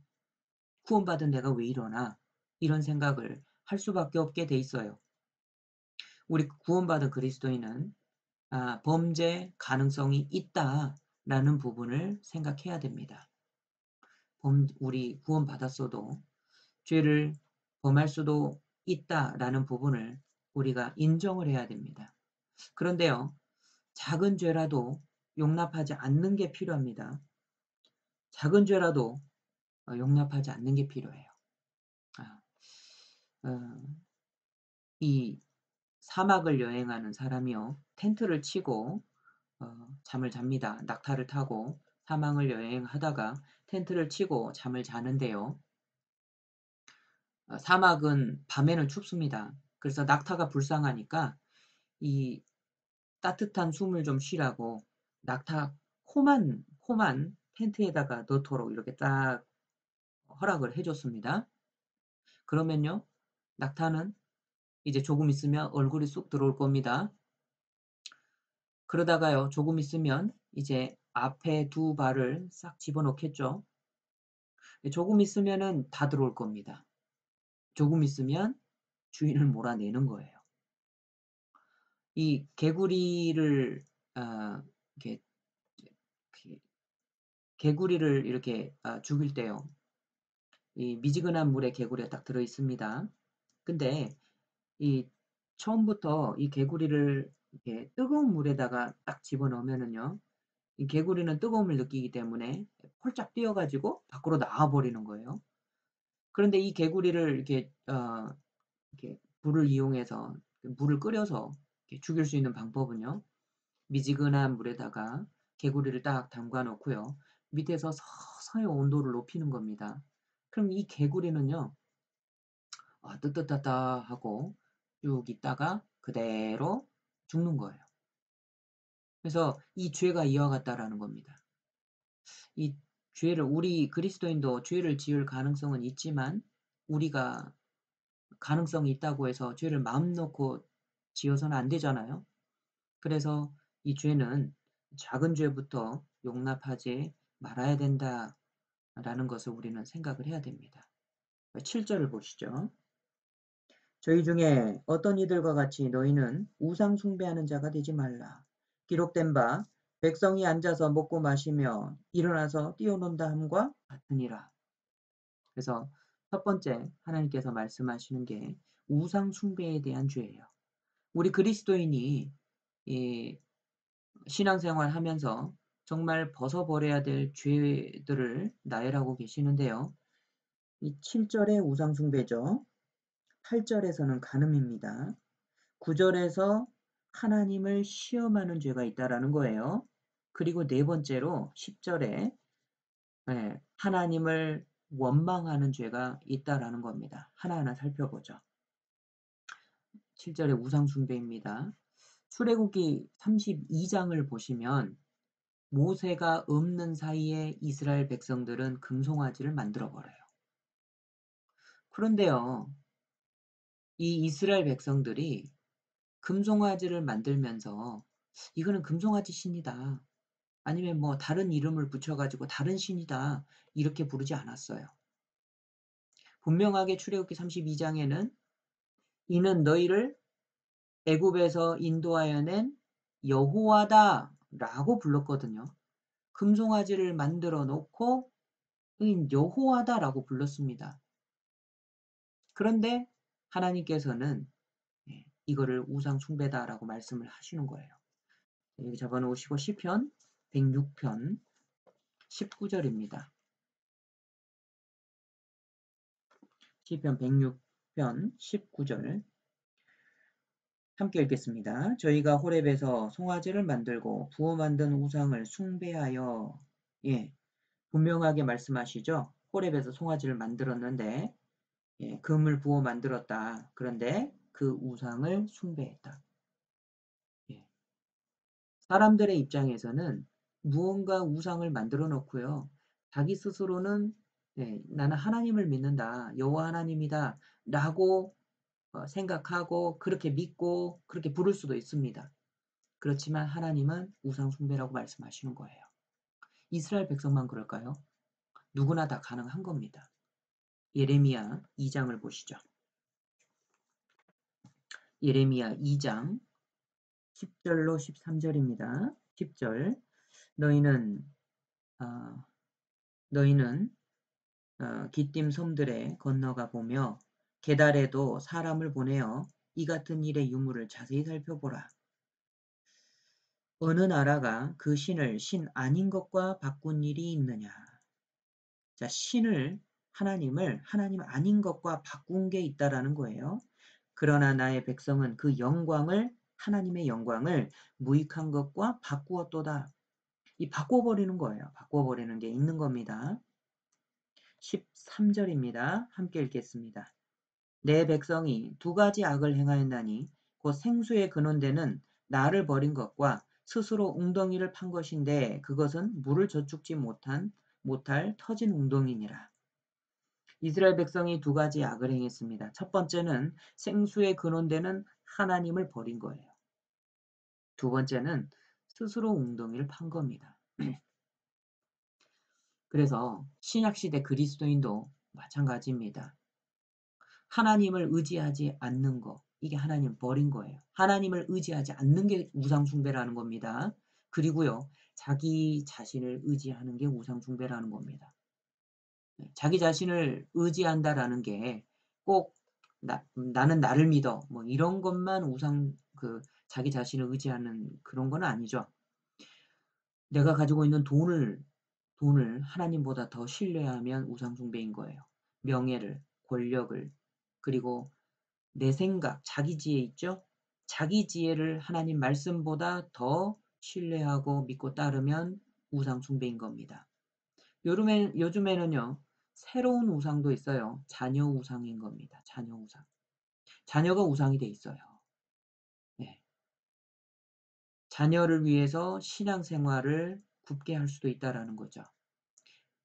구원받은 내가 왜 이러나 이런 생각을 할 수밖에 없게 돼 있어요. 우리 구원받은 그리스도인은 범죄 가능성이 있다라는 부분을 생각해야 됩니다. 우리 구원받았어도 죄를 범할 수도 있다라는 부분을 우리가 인정을 해야 됩니다. 그런데요, 작은 죄라도 용납하지 않는 게 필요합니다. 작은 죄라도 용납하지 않는 게 필요해요. 이 사막을 여행하는 사람이요, 텐트를 치고 잠을 잡니다. 낙타를 타고 사막을 여행하다가 텐트를 치고 잠을 자는데요. 사막은 밤에는 춥습니다. 그래서 낙타가 불쌍하니까 이 따뜻한 숨을 좀 쉬라고 낙타 코만 텐트에다가 넣도록 이렇게 딱 허락을 해줬습니다. 그러면요, 낙타는 이제 조금 있으면 얼굴이 쑥 들어올 겁니다. 그러다가요, 조금 있으면 이제 앞에 두 발을 싹 집어넣겠죠. 조금 있으면은 다 들어올 겁니다. 조금 있으면 주인을 몰아내는 거예요. 이 개구리를 이렇게 개구리를 이렇게 죽일 때요. 이 미지근한 물에 개구리가 딱 들어 있습니다. 근데 이 처음부터 이 개구리를 이렇게 뜨거운 물에다가 딱 집어넣으면은요. 이 개구리는 뜨거움을 느끼기 때문에 폴짝 뛰어가지고 밖으로 나와버리는 거예요. 그런데 이 개구리를 이렇게 불을 이용해서 물을 끓여서 이렇게 죽일 수 있는 방법은요. 미지근한 물에다가 개구리를 딱 담가 놓고요. 밑에서 서서히 온도를 높이는 겁니다. 그럼 이 개구리는요. 뜨뜻하다 하고 쭉 있다가 그대로 죽는 거예요. 그래서 이 죄가 이와 같다라는 겁니다. 이 죄를 우리 그리스도인도 죄를 지을 가능성은 있지만 우리가 가능성이 있다고 해서 죄를 마음 놓고 지어서는 안 되잖아요. 그래서 이 죄는 작은 죄부터 용납하지 말아야 된다라는 것을 우리는 생각을 해야 됩니다. 7절을 보시죠. 저희 중에 어떤 이들과 같이 너희는 우상 숭배하는 자가 되지 말라. 기록된 바 백성이 앉아서 먹고 마시며 일어나서 뛰어논다 함과 같으니라. 그래서 첫 번째 하나님께서 말씀하시는 게 우상 숭배에 대한 죄예요. 우리 그리스도인이 이 신앙생활 하면서 정말 벗어버려야 될 죄들을 나열하고 계시는데요. 이 7절에 우상 숭배죠. 8절에서는 간음입니다. 9절에서 하나님을 시험하는 죄가 있다라는 거예요. 그리고 네 번째로 10절에 하나님을 원망하는 죄가 있다라는 겁니다. 하나하나 살펴보죠. 7절에 우상 숭배입니다. 출애굽기 32장을 보시면 모세가 없는 사이에 이스라엘 백성들은 금송아지를 만들어 버려요. 그런데요, 이 이스라엘 백성들이 금송아지를 만들면서 이거는 금송아지 신이다. 아니면 뭐 다른 이름을 붙여가지고 다른 신이다. 이렇게 부르지 않았어요. 분명하게 출애굽기 32장에는 이는 너희를 애굽에서 인도하여 낸 여호와다 라고 불렀거든요. 금송아지를 만들어 놓고 여호와다 라고 불렀습니다. 그런데 하나님께서는 이거를 우상 숭배다 라고 말씀을 하시는 거예요. 여기 잡아놓으시고 시편 106편 19절입니다. 시편 106편 19절 함께 읽겠습니다. 저희가 호렙에서 송아지를 만들고 부어 만든 우상을 숭배하여 분명하게 말씀하시죠. 호렙에서 송아지를 만들었는데 금을 부어 만들었다. 그런데 그 우상을 숭배했다. 사람들의 입장에서는 무언가 우상을 만들어 놓고요. 자기 스스로는 나는 하나님을 믿는다. 여호와 하나님이다. 라고 생각하고 그렇게 믿고 그렇게 부를 수도 있습니다. 그렇지만 하나님은 우상 숭배라고 말씀하시는 거예요. 이스라엘 백성만 그럴까요? 누구나 다 가능한 겁니다. 예레미야 2장을 보시죠. 예레미야 2장 10절로 13절입니다. 10절 너희는 기띔 섬들에 건너가 보며 게달에도 사람을 보내어 이 같은 일의 유무를 자세히 살펴보라. 어느 나라가 그 신을 신 아닌 것과 바꾼 일이 있느냐. 자, 하나님을 하나님 아닌 것과 바꾼 게 있다라는 거예요. 그러나 나의 백성은 그 하나님의 영광을 무익한 것과 바꾸었도다. 이 바꿔버리는 거예요. 바꿔버리는 게 있는 겁니다. 13절입니다. 함께 읽겠습니다. 내 백성이 두 가지 악을 행하였나니 곧 생수의 근원되는 나를 버린 것과 스스로 웅덩이를 판 것인데 그것은 물을 저축지 못할 터진 웅덩이니라. 이스라엘 백성이 두 가지 악을 행했습니다. 첫 번째는 생수의 근원되는 하나님을 버린 거예요. 두 번째는 스스로 웅덩이를 판 겁니다. 그래서 신약시대 그리스도인도 마찬가지입니다. 하나님을 의지하지 않는 거, 이게 하나님 버린 거예요. 하나님을 의지하지 않는 게 우상숭배라는 겁니다. 그리고요, 자기 자신을 의지하는 게 우상숭배라는 겁니다. 자기 자신을 의지한다라는 게 꼭 나는 나를 믿어, 뭐 이런 것만 자기 자신을 의지하는 그런 건 아니죠. 내가 가지고 있는 돈을 하나님보다 더 신뢰하면 우상숭배인 거예요. 명예를, 권력을, 그리고 내 생각, 자기 지혜 있죠? 자기 지혜를 하나님 말씀보다 더 신뢰하고 믿고 따르면 우상숭배인 겁니다. 요즘에는요, 새로운 우상도 있어요. 자녀 우상인 겁니다. 자녀 우상. 자녀가 우상이 돼 있어요. 네. 자녀를 위해서 신앙생활을 굳게 할 수도 있다라는 거죠.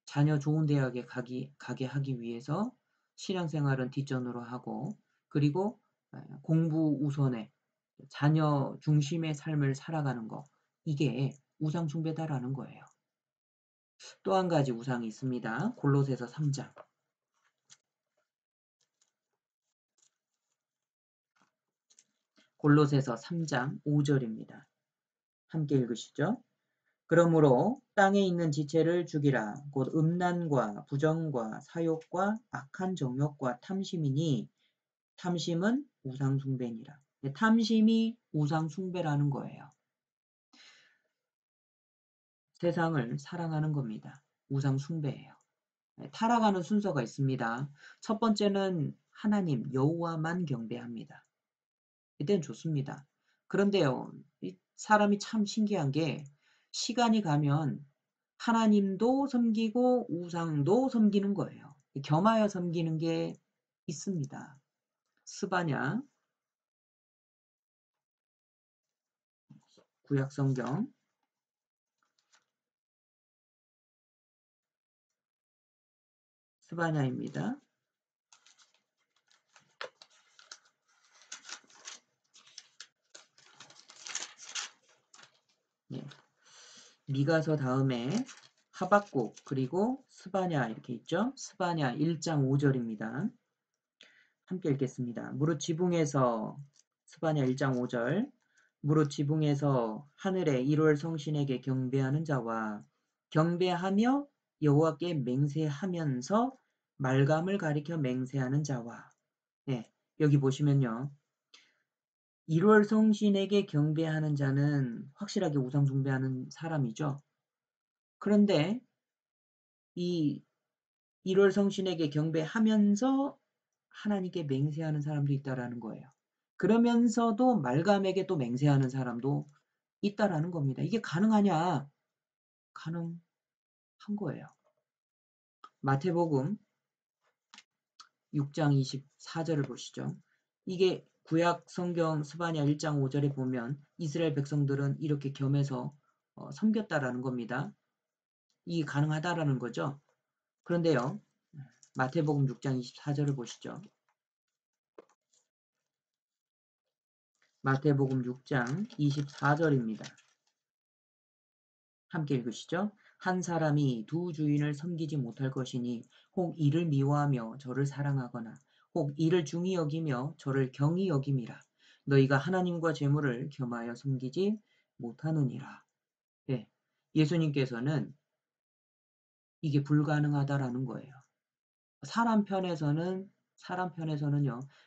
자녀 좋은 대학에 가게 하기 위해서 신앙생활은 뒷전으로 하고 그리고 공부 우선에 자녀 중심의 삶을 살아가는 거 이게 우상 숭배다라는 거예요. 또 한 가지 우상이 있습니다. 골로새서 3장. 골로새서 3장 5절입니다. 함께 읽으시죠. 그러므로 땅에 있는 지체를 죽이라. 곧 음란과 부정과 사욕과 악한 정욕과 탐심이니 탐심은 우상숭배니라. 탐심이 우상숭배라는 거예요. 세상을 사랑하는 겁니다. 우상숭배예요. 타락하는 순서가 있습니다. 첫 번째는 하나님 여호와만 경배합니다. 이때는 좋습니다. 그런데요, 사람이 참 신기한 게 시간이 가면 하나님도 섬기고 우상도 섬기는 거예요. 겸하여 섬기는 게 있습니다. 스바냐 구약성경 스바냐입니다. 미가서 다음에 하박국 그리고 스바냐 이렇게 있죠. 스바냐 1장 5절입니다. 함께 읽겠습니다. 무릇 지붕에서 스바냐 1장 5절 무릇 지붕에서 하늘의 1월 성신에게 경배하는 자와 경배하며 여호와께 맹세하면서 말감을 가리켜 맹세하는 자와 네, 여기 보시면요. 1월 성신에게 경배하는 자는 확실하게 우상 숭배하는 사람이죠. 그런데 이 1월 성신에게 경배하면서 하나님께 맹세하는 사람도 있다라는 거예요. 그러면서도 말감에게 또 맹세하는 사람도 있다라는 겁니다. 이게 가능하냐? 가능한 거예요. 마태복음 6장 24절을 보시죠. 이게 구약 성경 스바냐 1장 5절에 보면 이스라엘 백성들은 이렇게 겸해서 섬겼다라는 겁니다. 이게 가능하다라는 거죠. 그런데요. 마태복음 6장 24절을 보시죠. 마태복음 6장 24절입니다. 함께 읽으시죠. 한 사람이 두 주인을 섬기지 못할 것이니 혹 이를 미워하며 저를 사랑하거나 혹 이를 중히 여기며 저를 경히 여김이라. 너희가 하나님과 재물을 겸하여 섬기지 못하느니라. 네, 예수님께서는 이게 불가능하다라는 거예요. 사람 편에서는요.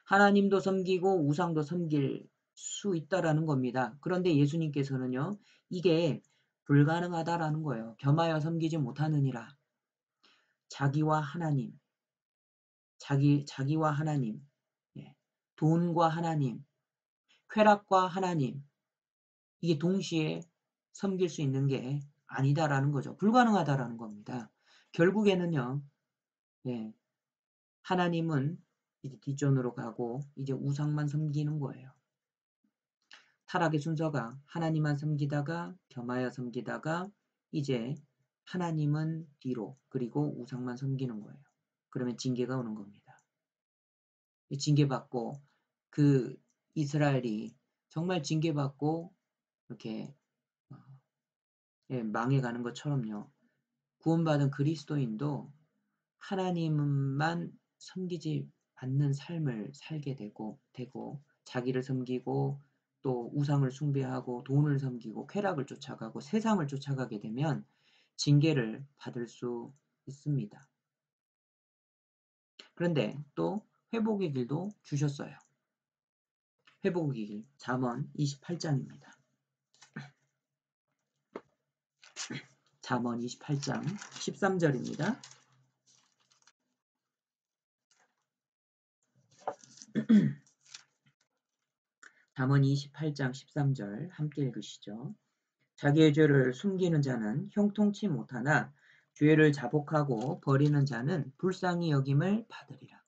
하나님도 섬기고 우상도 섬길 수 있다라는 겁니다. 그런데 예수님께서는요. 이게 불가능하다라는 거예요. 겸하여 섬기지 못하느니라. 자기와 하나님, 자기와 하나님, 예, 돈과 하나님, 쾌락과 하나님, 이게 동시에 섬길 수 있는 게 아니다라는 거죠. 불가능하다라는 겁니다. 결국에는요. 예, 하나님은 이제 뒷전으로 가고 이제 우상만 섬기는 거예요. 타락의 순서가 하나님만 섬기다가 겸하여 섬기다가 이제 하나님은 뒤로 그리고 우상만 섬기는 거예요. 그러면 징계가 오는 겁니다. 징계받고 그 이스라엘이 정말 징계받고 이렇게 망해가는 것처럼요. 구원받은 그리스도인도 하나님만 섬기지 않는 삶을 살게 되고 자기를 섬기고 또 우상을 숭배하고 돈을 섬기고 쾌락을 쫓아가고 세상을 쫓아가게 되면 징계를 받을 수 있습니다. 그런데 또 회복의 길도 주셨어요. 회복의 길, 잠언 28장입니다. 잠언 28장 13절입니다. 잠언 28장 13절 함께 읽으시죠. 자기의 죄를 숨기는 자는 형통치 못하나 죄를 자복하고 버리는 자는 불쌍히 여김을 받으리라.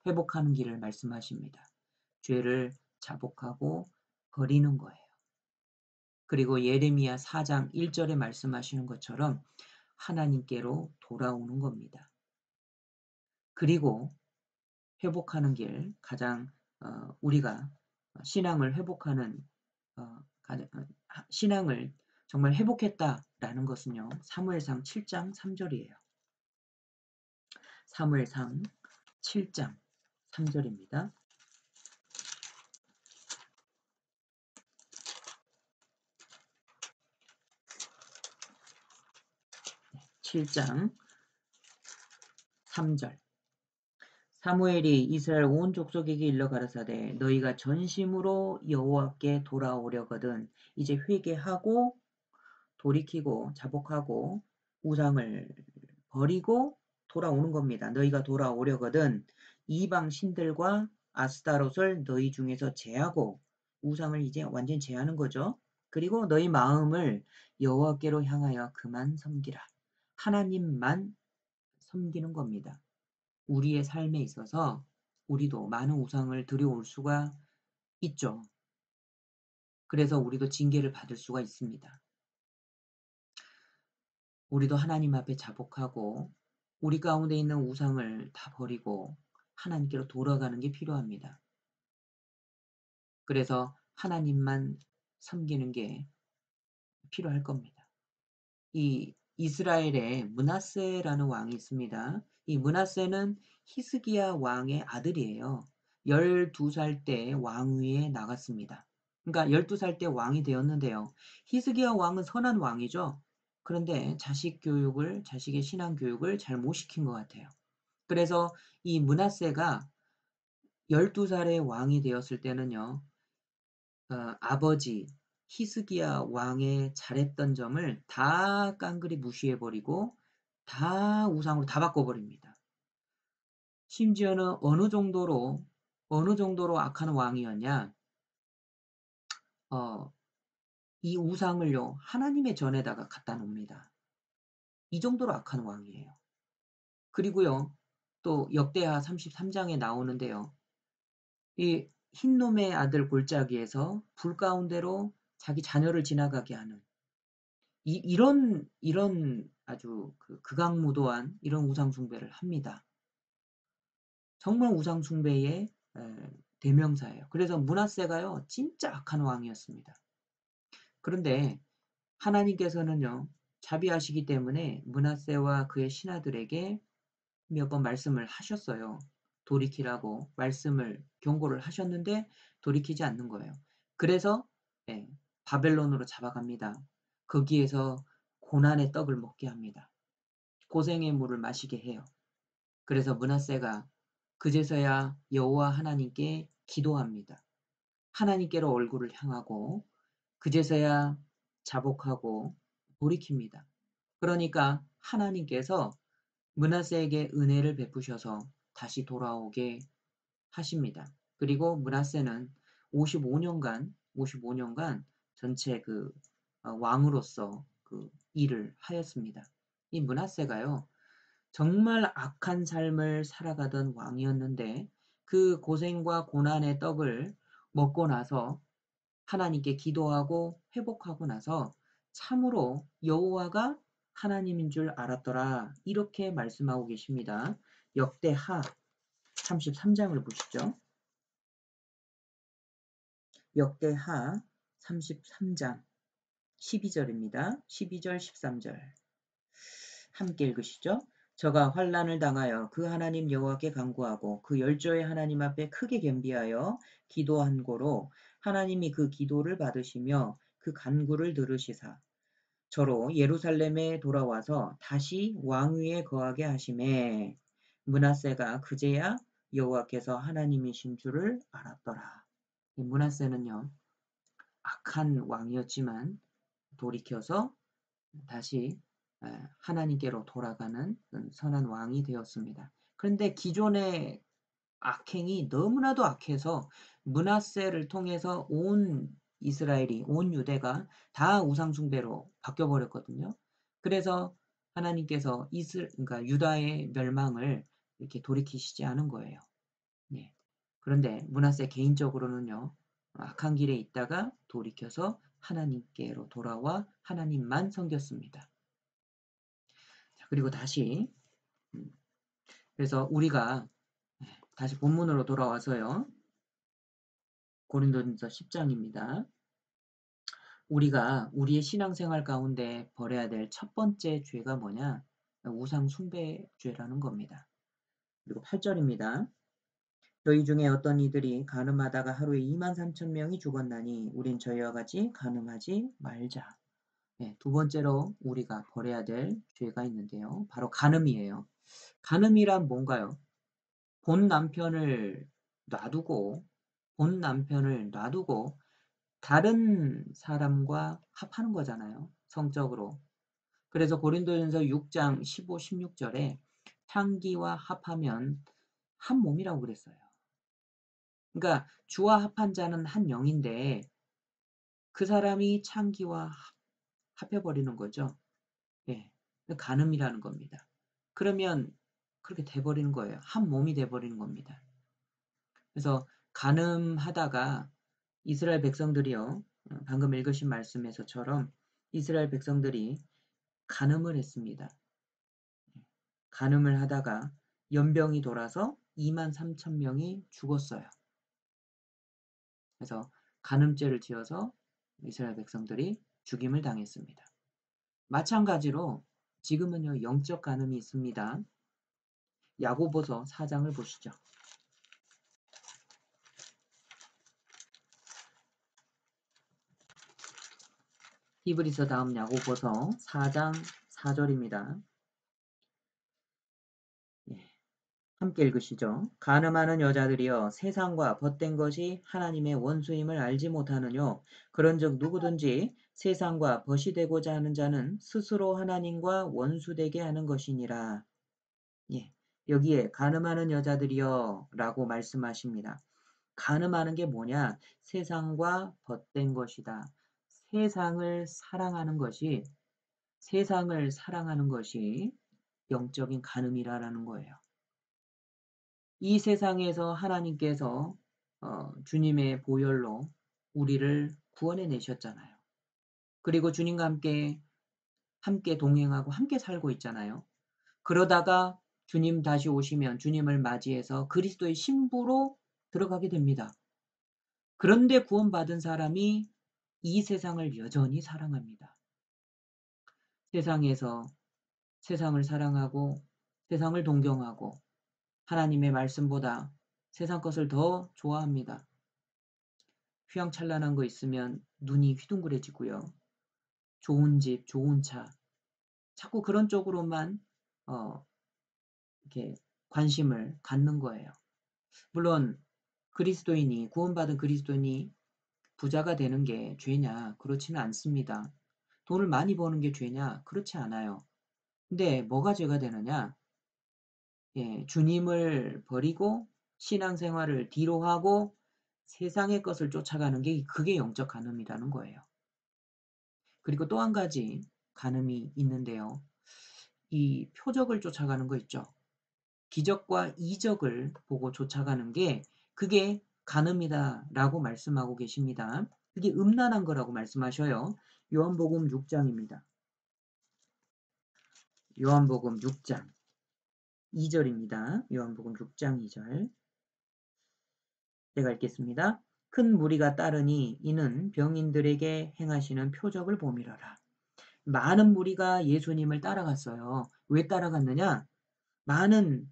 회복하는 길을 말씀하십니다. 죄를 자복하고 버리는 거예요. 그리고 예레미야 4장 1절에 말씀하시는 것처럼 하나님께로 돌아오는 겁니다. 그리고 회복하는 길, 가장 우리가 신앙을 회복하는 신앙을 정말 회복했다라는 것은요. 사무엘상 7장 3절이에요. 사무엘상 7장 3절입니다. 7장 3절 사무엘이 이스라엘 온 족속에게 일러 가라사대 너희가 전심으로 여호와께 돌아오려거든 이제 회개하고 돌이키고 자복하고 우상을 버리고 돌아오는 겁니다. 너희가 돌아오려거든 이방 신들과 아스타롯을 너희 중에서 제하고 우상을 이제 완전히 제하는 거죠. 그리고 너희 마음을 여호와께로 향하여 그만 섬기라. 하나님만 섬기는 겁니다. 우리의 삶에 있어서 우리도 많은 우상을 들여올 수가 있죠. 그래서 우리도 징계를 받을 수가 있습니다. 우리도 하나님 앞에 자복하고 우리 가운데 있는 우상을 다 버리고 하나님께로 돌아가는 게 필요합니다. 그래서 하나님만 섬기는 게 필요할 겁니다. 이 이스라엘에 므낫세라는 왕이 있습니다. 이 므낫세는 히스기야 왕의 아들이에요. 12살 때 왕위에 나갔습니다. 그러니까 12살 때 왕이 되었는데요. 히스기야 왕은 선한 왕이죠. 그런데 자식의 신앙 교육을 잘 못 시킨 것 같아요. 그래서 이 므낫세가 12살에 왕이 되었을 때는요. 아버지 히스기야 왕의 잘했던 점을 다 깡그리 무시해버리고 다 우상으로 다 바꿔버립니다. 심지어는 어느 정도로 악한 왕이었냐? 어, 이 우상을요 하나님의 전에다가 갖다 놓습니다. 이 정도로 악한 왕이에요. 그리고요 또 역대하 33장에 나오는데요. 이 흰놈의 아들 골짜기에서 불 가운데로 자기 자녀를 지나가게 하는 이런 아주 극악무도한 이런 우상 숭배를 합니다. 정말 우상 숭배의 대명사예요. 그래서 므낫세가요 진짜 악한 왕이었습니다. 그런데 하나님께서는요 자비하시기 때문에 므낫세와 그의 신하들에게 몇 번 말씀을 하셨어요. 돌이키라고 말씀을 경고를 하셨는데 돌이키지 않는 거예요. 그래서 예, 바벨론으로 잡아갑니다. 거기에서 고난의 떡을 먹게 합니다. 고생의 물을 마시게 해요. 그래서 므낫세가 그제서야 여호와 하나님께 기도합니다. 하나님께로 얼굴을 향하고 그제서야 자복하고 돌이킵니다. 그러니까 하나님께서 므낫세에게 은혜를 베푸셔서 다시 돌아오게 하십니다. 그리고 므낫세는 55년간 전체 왕으로서 그 일을 하였습니다. 이 므낫세가요 정말 악한 삶을 살아가던 왕이었는데 그 고생과 고난의 떡을 먹고 나서 하나님께 기도하고 회복하고 나서 참으로 여호와가 하나님인 줄 알았더라. 이렇게 말씀하고 계십니다. 역대하 33장을 보시죠. 역대하 33장 12절입니다. 12절 13절 함께 읽으시죠. 저가 환난을 당하여 그 하나님 여호와께 간구하고 그 열조의 하나님 앞에 크게 겸비하여 기도한 고로 하나님이 그 기도를 받으시며 그 간구를 들으시사 저로 예루살렘에 돌아와서 다시 왕위에 거하게 하시매 므낫세가 그제야 여호와께서 하나님이신 줄을 알았더라. 이 므낫세는요 악한 왕이었지만 돌이켜서 다시 하나님께로 돌아가는 선한 왕이 되었습니다. 그런데 기존의 악행이 너무나도 악해서 므낫세를 통해서 온 이스라엘이 온 유대가 다 우상 숭배로 바뀌어 버렸거든요. 그래서 하나님께서 그러니까 유다의 멸망을 이렇게 돌이키시지 않은 거예요. 네. 그런데 므낫세 개인적으로는요. 악한 길에 있다가 돌이켜서 하나님께로 돌아와 하나님만 섬겼습니다. 자, 그리고 다시 그래서 우리가 다시 본문으로 돌아와서요. 고린도전서 10장입니다. 우리가 우리의 신앙생활 가운데 버려야 될 첫 번째 죄가 뭐냐? 우상 숭배죄라는 겁니다. 그리고 8절입니다. 저희 중에 어떤 이들이 간음하다가 하루에 23,000명이 죽었나니 우린 저희와 같이 간음하지 말자. 네, 두 번째로 우리가 버려야 될 죄가 있는데요. 바로 간음이에요. 간음이란 뭔가요? 본 남편을 놔두고 다른 사람과 합하는 거잖아요. 성적으로. 그래서 고린도전서 6장 15, 16절에 창기와 합하면 한 몸이라고 그랬어요. 그러니까 주와 합한 자는 한 영인데 그 사람이 창기와 합해버리는 거죠. 예. 간음이라는 겁니다. 그러면 그렇게 돼버리는 거예요. 한 몸이 돼버리는 겁니다. 그래서 간음하다가 이스라엘 백성들이요. 방금 읽으신 말씀에서처럼 이스라엘 백성들이 간음을 했습니다. 간음을 하다가 연병이 돌아서 23,000명이 죽었어요. 그래서 간음죄를 지어서 이스라엘 백성들이 죽임을 당했습니다. 마찬가지로 지금은요, 영적 간음이 있습니다. 야고보서 4장을 보시죠. 히브리서 다음 야고보서 4장 4절입니다. 함께 읽으시죠. 간음하는 여자들이여 세상과 벗된 것이 하나님의 원수임을 알지 못하느뇨. 그런즉 누구든지 세상과 벗이 되고자 하는 자는 스스로 하나님과 원수되게 하는 것이니라. 예, 여기에 간음하는 여자들이여 라고 말씀하십니다. 간음하는 게 뭐냐? 세상과 벗된 것이다. 세상을 사랑하는 것이 영적인 간음이라는 거예요. 이 세상에서 하나님께서 주님의 보혈로 우리를 구원해 내셨잖아요. 그리고 주님과 함께 동행하고 함께 살고 있잖아요. 그러다가 주님 다시 오시면 주님을 맞이해서 그리스도의 신부로 들어가게 됩니다. 그런데 구원받은 사람이 이 세상을 여전히 사랑합니다. 세상에서 세상을 사랑하고 세상을 동경하고 하나님의 말씀보다 세상 것을 더 좋아합니다. 휘황찬란한 거 있으면 눈이 휘둥그레지고요. 좋은 집, 좋은 차, 자꾸 그런 쪽으로만 이렇게 관심을 갖는 거예요. 물론 구원받은 그리스도인이 부자가 되는 게 죄냐? 그렇지는 않습니다. 돈을 많이 버는 게 죄냐? 그렇지 않아요. 근데 뭐가 죄가 되느냐? 예, 주님을 버리고 신앙생활을 뒤로 하고 세상의 것을 쫓아가는 게 그게 영적 간음이라는 거예요. 그리고 또 한 가지 간음이 있는데요. 이 표적을 쫓아가는 거 있죠. 기적과 이적을 보고 쫓아가는 게 그게 간음이다라고 말씀하고 계십니다. 그게 음란한 거라고 말씀하셔요. 요한복음 6장입니다. 요한복음 6장 2절입니다. 요한복음 6장 2절. 제가 읽겠습니다. 큰 무리가 따르니 이는 병인들에게 행하시는 표적을 봄이러라. 많은 무리가 예수님을 따라갔어요. 왜 따라갔느냐? 많은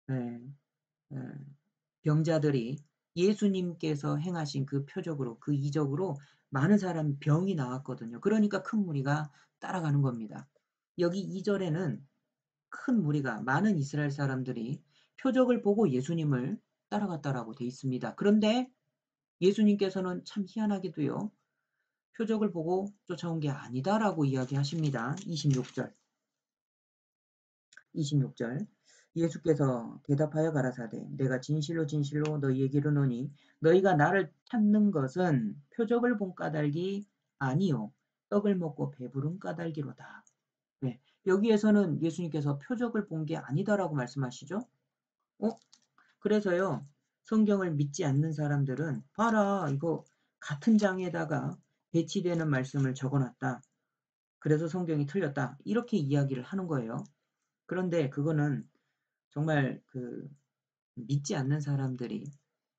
예, 예, 병자들이 예수님께서 행하신 그 표적으로 그 이적으로 많은 사람 병이 나왔거든요. 그러니까 큰 무리가 따라가는 겁니다. 여기 2절에는 큰 무리가 많은 이스라엘 사람들이 표적을 보고 예수님을 따라갔다라고 돼 있습니다. 그런데 예수님께서는 참 희한하게도요. 표적을 보고 쫓아온 게 아니다라고 이야기하십니다. 26절. 26절. 예수께서 대답하여 가라사대 내가 진실로 진실로 너희에게 이르노니 너희가 나를 찾는 것은 표적을 본 까닭이 아니요 떡을 먹고 배부른 까닭이로다. 네. 여기에서는 예수님께서 표적을 본 게 아니다라고 말씀하시죠. 그래서요. 성경을 믿지 않는 사람들은 봐라 이거 같은 장에다가 배치되는 말씀을 적어놨다. 그래서 성경이 틀렸다. 이렇게 이야기를 하는 거예요. 그런데 그거는 정말 믿지 않는 사람들이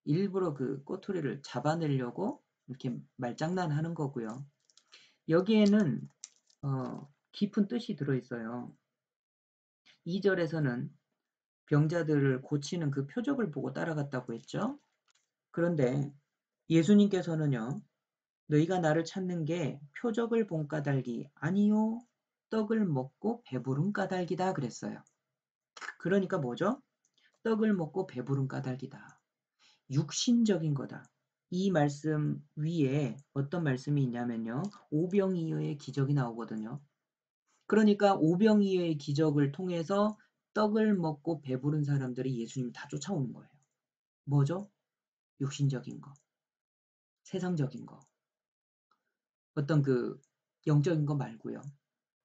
일부러 그 꼬투리를 잡아내려고 이렇게 말장난하는 거고요. 여기에는 깊은 뜻이 들어있어요. 2절에서는 병자들을 고치는 그 표적을 보고 따라갔다고 했죠. 그런데 예수님께서는요. 너희가 나를 찾는 게 표적을 본 까닭이 아니요 떡을 먹고 배부른 까닭이다 그랬어요. 그러니까 뭐죠? 떡을 먹고 배부른 까닭이다. 육신적인 거다. 이 말씀 위에 어떤 말씀이 있냐면요. 오병이어의 기적이 나오거든요. 그러니까 오병이어의 기적을 통해서 떡을 먹고 배부른 사람들이 예수님을 다 쫓아오는 거예요. 뭐죠? 육신적인 거, 세상적인 거, 어떤 영적인 거 말고요.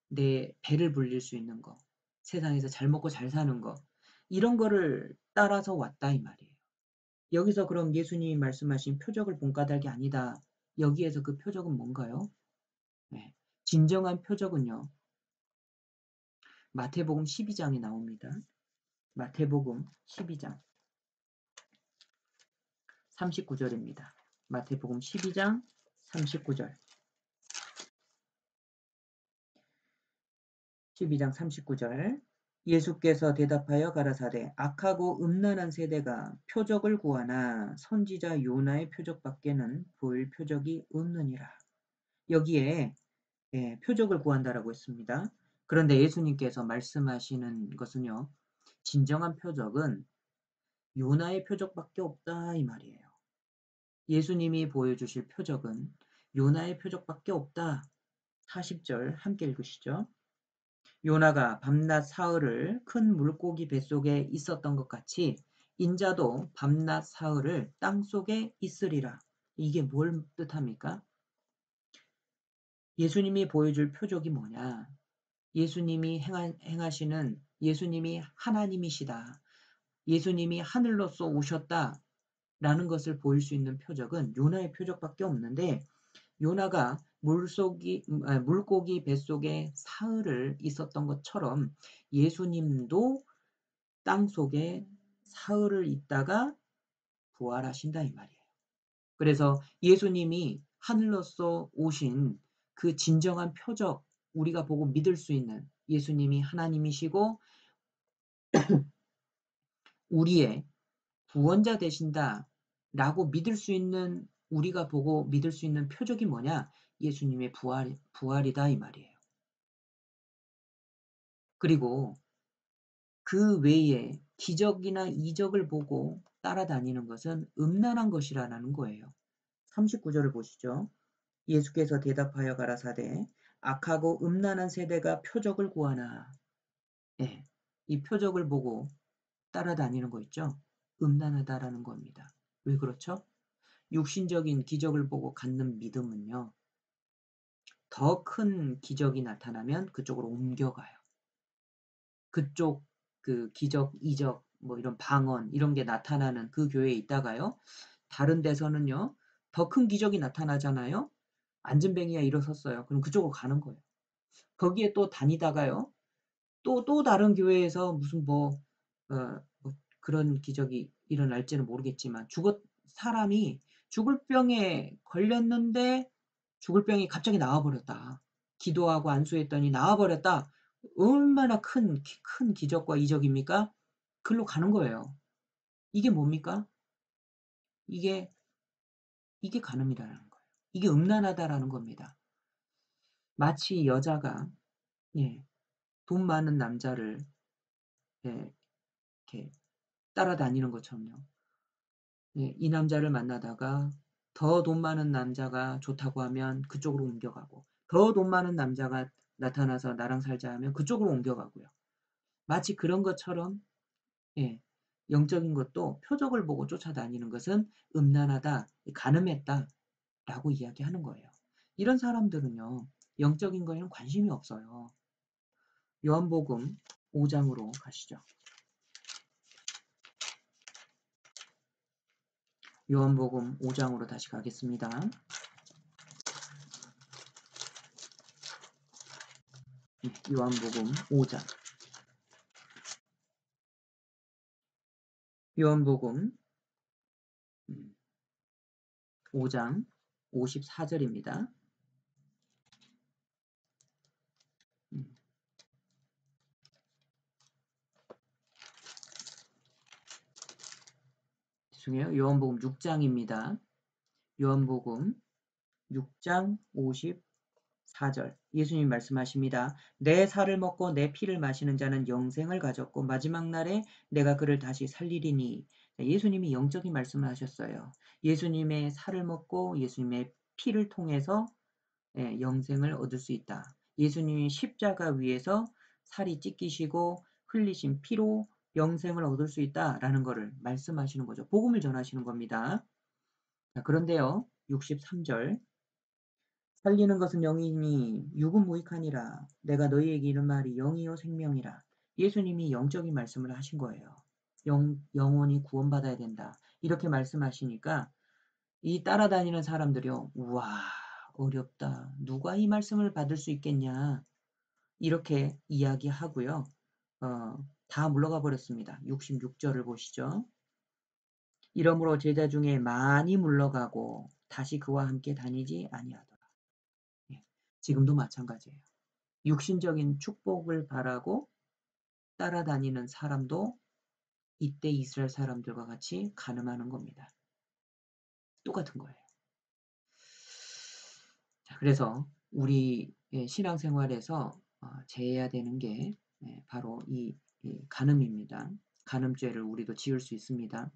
내 배를 불릴 수 있는 거, 세상에서 잘 먹고 잘 사는 거, 이런 거를 따라서 왔다 이 말이에요. 여기서 그럼 예수님이 말씀하신 표적을 본 까닭이 아니다. 여기에서 그 표적은 뭔가요? 네. 진정한 표적은요. 마태복음 12장에 나옵니다. 마태복음 12장 39절입니다. 마태복음 12장 39절. 12장 39절. 예수께서 대답하여 가라사대 악하고 음란한 세대가 표적을 구하나 선지자 요나의 표적밖에는 보일 표적이 없느니라. 여기에 표적을 구한다라고 했습니다. 그런데 예수님께서 말씀하시는 것은요. 진정한 표적은 요나의 표적밖에 없다 이 말이에요. 예수님이 보여주실 표적은 요나의 표적밖에 없다. 40절 함께 읽으시죠. 요나가 밤낮 사흘을 큰 물고기 뱃속에 있었던 것 같이 인자도 밤낮 사흘을 땅속에 있으리라. 이게 뭘 뜻합니까? 예수님이 보여줄 표적이 뭐냐? 예수님이 행하시는 예수님이 하나님이시다. 예수님이 하늘로서 오셨다라는 것을 보일 수 있는 표적은 요나의 표적밖에 없는데 요나가 물고기 뱃속에 사흘을 있었던 것처럼 예수님도 땅속에 사흘을 있다가 부활하신다 이 말이에요. 그래서 예수님이 하늘로서 오신 그 진정한 표적, 우리가 보고 믿을 수 있는 예수님이 하나님이시고 우리의 구원자 되신다라고 믿을 수 있는 우리가 보고 믿을 수 있는 표적이 뭐냐? 예수님의 부활이다 이 말이에요. 그리고 그 외에 기적이나 이적을 보고 따라다니는 것은 음란한 것이라는 거예요. 39절을 보시죠. 예수께서 대답하여 가라사대 악하고 음란한 세대가 표적을 구하나. 예, 이 표적을 보고 따라다니는 거 있죠. 음란하다라는 겁니다. 왜 그렇죠? 육신적인 기적을 보고 갖는 믿음은요. 더 큰 기적이 나타나면 그쪽으로 옮겨가요. 그쪽 그 기적, 이적, 뭐 이런 방언 이런 게 나타나는 그 교회에 있다가요. 다른 데서는요. 더 큰 기적이 나타나잖아요. 안진뱅이가 일어섰어요. 그럼 그쪽으로 가는 거예요. 거기에 또 다니다가요. 또 다른 교회에서 무슨 뭐 그런 기적이 일어날지는 모르겠지만 사람이 죽을 병에 걸렸는데 죽을 병이 갑자기 나와버렸다. 기도하고 안수했더니 나와버렸다. 얼마나 큰 기적과 이적입니까? 글로 가는 거예요. 이게 뭡니까? 이게 간음이라는 거예요. 이게 음란하다라는 겁니다. 마치 여자가 예, 돈 많은 남자를 예, 이렇게 따라다니는 것처럼요. 예, 이 남자를 만나다가 더 돈 많은 남자가 좋다고 하면 그쪽으로 옮겨가고 더 돈 많은 남자가 나타나서 나랑 살자 하면 그쪽으로 옮겨가고요. 마치 그런 것처럼 예, 영적인 것도 표적을 보고 쫓아다니는 것은 음란하다, 간음했다라고 이야기하는 거예요. 이런 사람들은요. 영적인 거에는 관심이 없어요. 요한복음 5장으로 가시죠. 요한복음 5장으로 다시 가겠습니다. 요한복음 5장. 요한복음 5장 54절입니다. 죄송해요. 요한복음 6장입니다. 요한복음 6장 54절. 예수님 말씀하십니다. 내 살을 먹고 내 피를 마시는 자는 영생을 가졌고 마지막 날에 내가 그를 다시 살리리니. 예수님이 영적인 말씀을 하셨어요. 예수님의 살을 먹고 예수님의 피를 통해서 영생을 얻을 수 있다. 예수님이 십자가 위에서 살이 찢기시고 흘리신 피로 영생을 얻을 수 있다라는 것을 말씀하시는 거죠. 복음을 전하시는 겁니다. 자, 그런데요. 63절. 살리는 것은 영이니 육은 무익하니라. 내가 너희에게 이른 말이 영이요 생명이라. 예수님이 영적인 말씀을 하신 거예요. 영혼이 구원받아야 된다. 이렇게 말씀하시니까 이 따라다니는 사람들이요. 우와 어렵다. 누가 이 말씀을 받을 수 있겠냐. 이렇게 이야기하고요. 다 물러가 버렸습니다. 66절을 보시죠. 이러므로 제자 중에 많이 물러가고 다시 그와 함께 다니지 아니하더라. 예, 지금도 마찬가지예요. 육신적인 축복을 바라고 따라다니는 사람도 이때 이스라엘 사람들과 같이 간음하는 겁니다. 똑같은 거예요. 자, 그래서 우리 신앙생활에서 제해야 되는 게 바로 이 간음입니다. 간음죄를 우리도 지을 수 있습니다.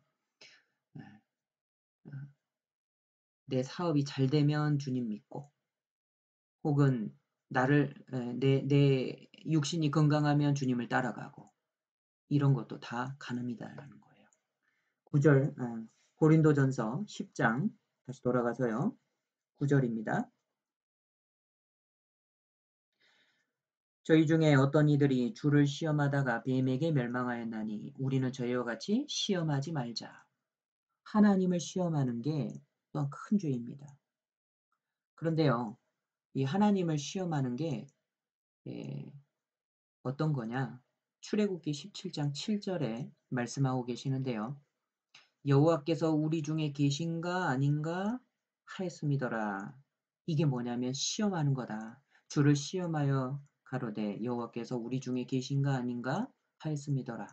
내 사업이 잘 되면 주님 믿고, 혹은 내 육신이 건강하면 주님을 따라가고, 이런 것도 다 간음이다라는 거예요. 9절, 고린도전서 10장, 다시 돌아가서요. 9절입니다. 저희 중에 어떤 이들이 주를 시험하다가 뱀에게 멸망하였나니 우리는 저희와 같이 시험하지 말자. 하나님을 시험하는 게 또한 큰 죄입니다. 그런데요, 이 하나님을 시험하는 게 어떤 거냐? 출애굽기 17장 7절에 말씀하고 계시는데요. 여호와께서 우리 중에 계신가 아닌가 하였음이더라. 이게 뭐냐면 시험하는 거다. 주를 시험하여 가로되 여호와께서 우리 중에 계신가 아닌가 하였음이더라.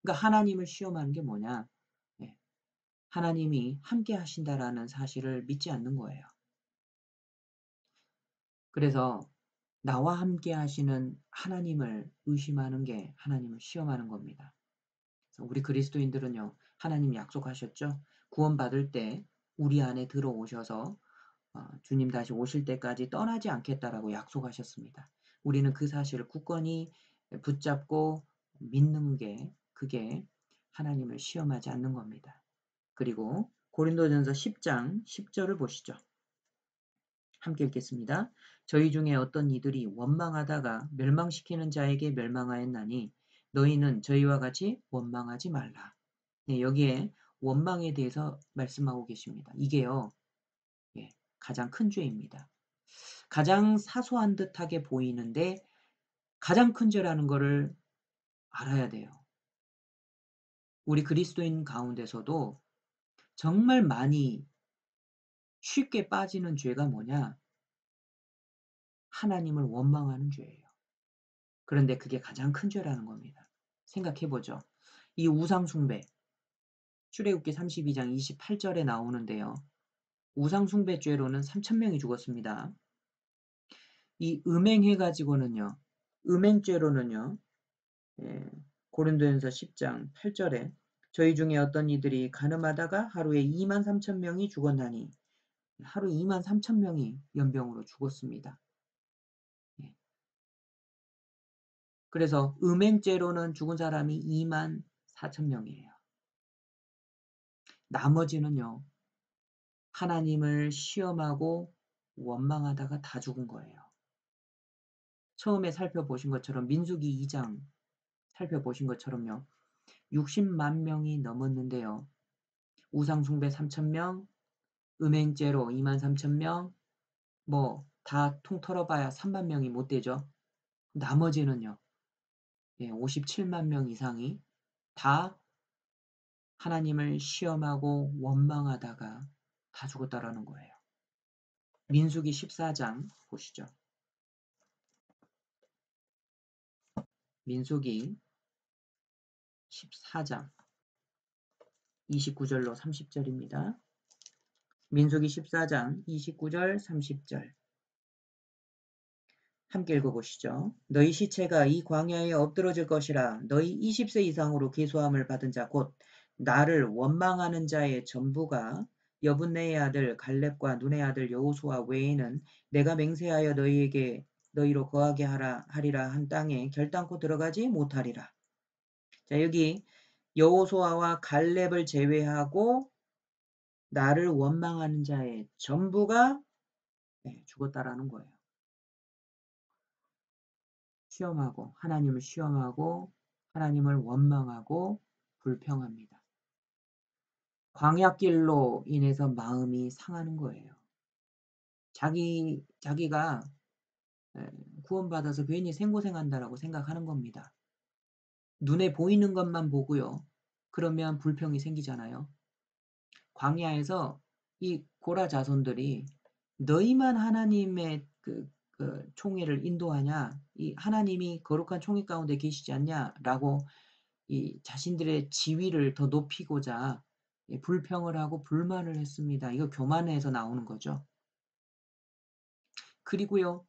그러니까 하나님을 시험하는 게 뭐냐? 네. 하나님이 함께 하신다라는 사실을 믿지 않는 거예요. 그래서 나와 함께 하시는 하나님을 의심하는 게 하나님을 시험하는 겁니다. 우리 그리스도인들은요, 하나님 약속하셨죠? 구원받을 때 우리 안에 들어오셔서 주님 다시 오실 때까지 떠나지 않겠다라고 약속하셨습니다. 우리는 그 사실을 굳건히 붙잡고 믿는 게 그게 하나님을 시험하지 않는 겁니다. 그리고 고린도전서 10장 10절을 보시죠. 함께 읽겠습니다. 저희 중에 어떤 이들이 원망하다가 멸망시키는 자에게 멸망하였나니 너희는 저희와 같이 원망하지 말라. 네, 여기에 원망에 대해서 말씀하고 계십니다. 이게요, 가장 큰 죄입니다. 가장 사소한 듯하게 보이는데 가장 큰 죄라는 것을 알아야 돼요. 우리 그리스도인 가운데서도 정말 많이 쉽게 빠지는 죄가 뭐냐? 하나님을 원망하는 죄예요. 그런데 그게 가장 큰 죄라는 겁니다. 생각해보죠. 이 우상숭배, 출애굽기 32장 28절에 나오는데요. 우상숭배 죄로는 3,000명이 죽었습니다. 이 음행해가지고는요, 음행죄로는요, 고린도전서 10장 8절에 저희 중에 어떤 이들이 간음하다가 하루에 23,000명이 죽었나니 하루 23,000명이 연병으로 죽었습니다. 그래서 음행죄로는 죽은 사람이 24,000명이에요. 나머지는요, 하나님을 시험하고 원망하다가 다 죽은 거예요. 처음에 살펴보신 것처럼 민수기 2장 살펴보신 것처럼요. 60만 명이 넘었는데요. 우상숭배 3,000명, 음행죄로 23,000명, 다 통틀어봐야 3만 명이 못 되죠. 나머지는요. 57만 명 이상이 다 하나님을 시험하고 원망하다가 다 죽었다라는 거예요. 민수기 14장 보시죠. 민수기 14장 29절로 30절입니다. 민수기 14장 29절 30절 함께 읽어보시죠. 너희 시체가 이 광야에 엎드러질 것이라. 너희 20세 이상으로 계수함을 받은 자 곧 나를 원망하는 자의 전부가 여분네의 아들 갈렙과 눈의 아들 여호수아 외에는 내가 맹세하여 너희로 거하게 하리라 한 땅에 결단코 들어가지 못하리라. 자, 여기 여호수아와 갈렙을 제외하고 나를 원망하는 자의 전부가 죽었다라는 거예요. 시험하고 하나님을 시험하고 하나님을 원망하고 불평합니다. 광야길로 인해서 마음이 상하는 거예요. 자기가 구원받아서 괜히 생고생한다라고 생각하는 겁니다. 눈에 보이는 것만 보고요. 그러면 불평이 생기잖아요. 광야에서 이 고라 자손들이 너희만 하나님의 그 총회를 인도하냐? 이 하나님이 거룩한 총회 가운데 계시지 않냐라고 이 자신들의 지위를 더 높이고자 불평을 하고 불만을 했습니다. 이거 교만에서 나오는 거죠. 그리고요,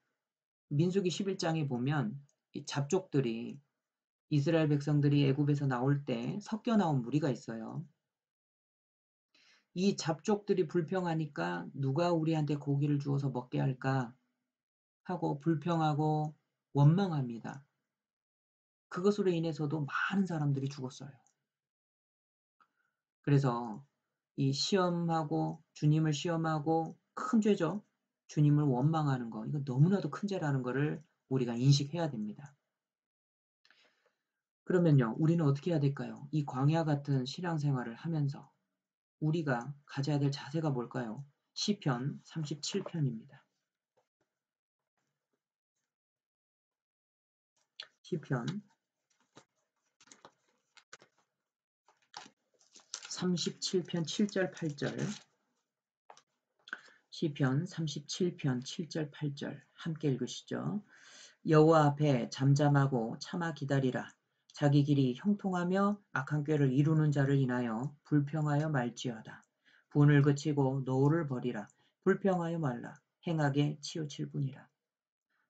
민수기 11장에 보면 이 잡족들이 이스라엘 백성들이 애굽에서 나올 때 섞여 나온 무리가 있어요. 이 잡족들이 불평하니까 누가 우리한테 고기를 주어서 먹게 할까 하고 불평하고 원망합니다. 그것으로 인해서도 많은 사람들이 죽었어요. 그래서 이 시험하고 주님을 시험하고 큰 죄죠. 주님을 원망하는 거. 이거 너무나도 큰 죄라는 거를 우리가 인식해야 됩니다. 그러면요, 우리는 어떻게 해야 될까요? 이 광야 같은 신앙생활을 하면서 우리가 가져야 될 자세가 뭘까요? 시편 37편입니다. 시편 37편 7절 8절 시편 37편 7절 8절 함께 읽으시죠. 여호와 앞에 잠잠하고 참아 기다리라. 자기 길이 형통하며 악한 꾀를 이루는 자를 인하여 불평하여 말지어다. 분을 그치고 노를 버리라. 불평하여 말라. 행하게 치우칠 뿐이라.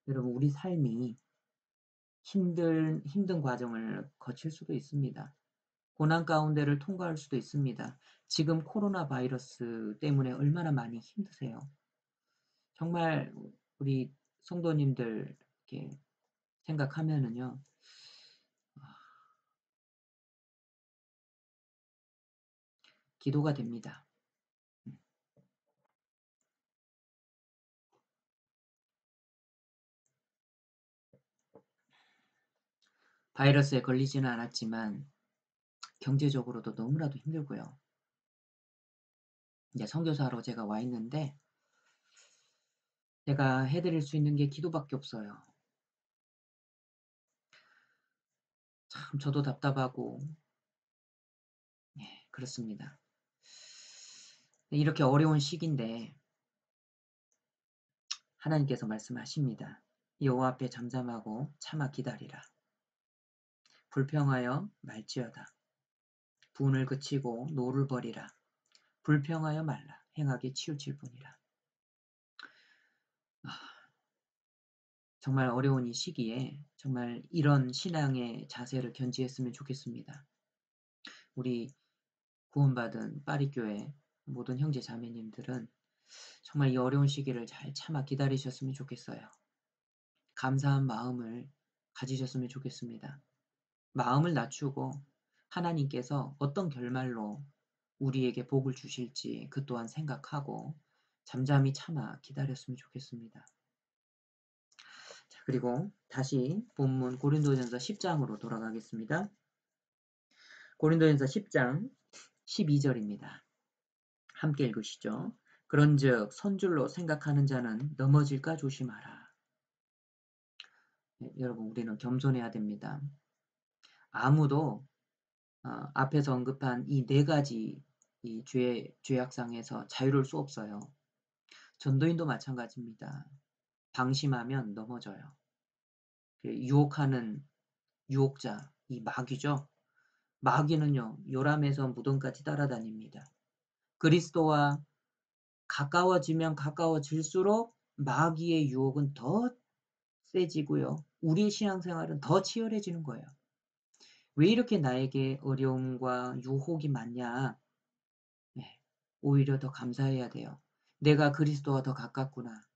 여러분, 우리 삶이 힘든 과정을 거칠 수도 있습니다. 고난 가운데를 통과할 수도 있습니다. 지금 코로나 바이러스 때문에 얼마나 많이 힘드세요. 정말 우리 성도님들 이렇게 생각하면은요, 기도가 됩니다. 바이러스에 걸리지는 않았지만 경제적으로도 너무나도 힘들고요. 이제 선교사로 제가 와 있는데 제가 해드릴 수 있는 게 기도밖에 없어요. 참 저도 답답하고 그렇습니다. 이렇게 어려운 시기인데 하나님께서 말씀하십니다. 여호와 앞에 잠잠하고 참아 기다리라. 불평하여 말지어다. 분을 그치고 노를 버리라. 불평하여 말라. 행하게 치우칠 뿐이라. 정말 어려운 이 시기에 정말 이런 신앙의 자세를 견지했으면 좋겠습니다. 우리 구원받은 파리교회 모든 형제 자매님들은 정말 이 어려운 시기를 잘 참아 기다리셨으면 좋겠어요. 감사한 마음을 가지셨으면 좋겠습니다. 마음을 낮추고 하나님께서 어떤 결말로 우리에게 복을 주실지 그 또한 생각하고 잠잠히 참아 기다렸으면 좋겠습니다. 자, 그리고 다시 본문 고린도전서 10장으로 돌아가겠습니다. 고린도전서 10장 12절입니다. 함께 읽으시죠. 그런즉 선줄로 생각하는 자는 넘어질까 조심하라. 네, 여러분, 우리는 겸손해야 됩니다. 아무도 앞에서 언급한 이 네 가지 이 죄악상에서 자유로울 수 없어요. 전도인도 마찬가지입니다. 방심하면 넘어져요. 유혹하는 유혹자, 이 마귀죠. 마귀는요, 요람에서 무덤까지 따라다닙니다. 그리스도와 가까워지면 가까워질수록 마귀의 유혹은 더 세지고요. 우리의 신앙생활은 더 치열해지는 거예요. 왜 이렇게 나에게 어려움과 유혹이 많냐? 네, 오히려 더 감사해야 돼요. 내가 그리스도와 더 가깝구나.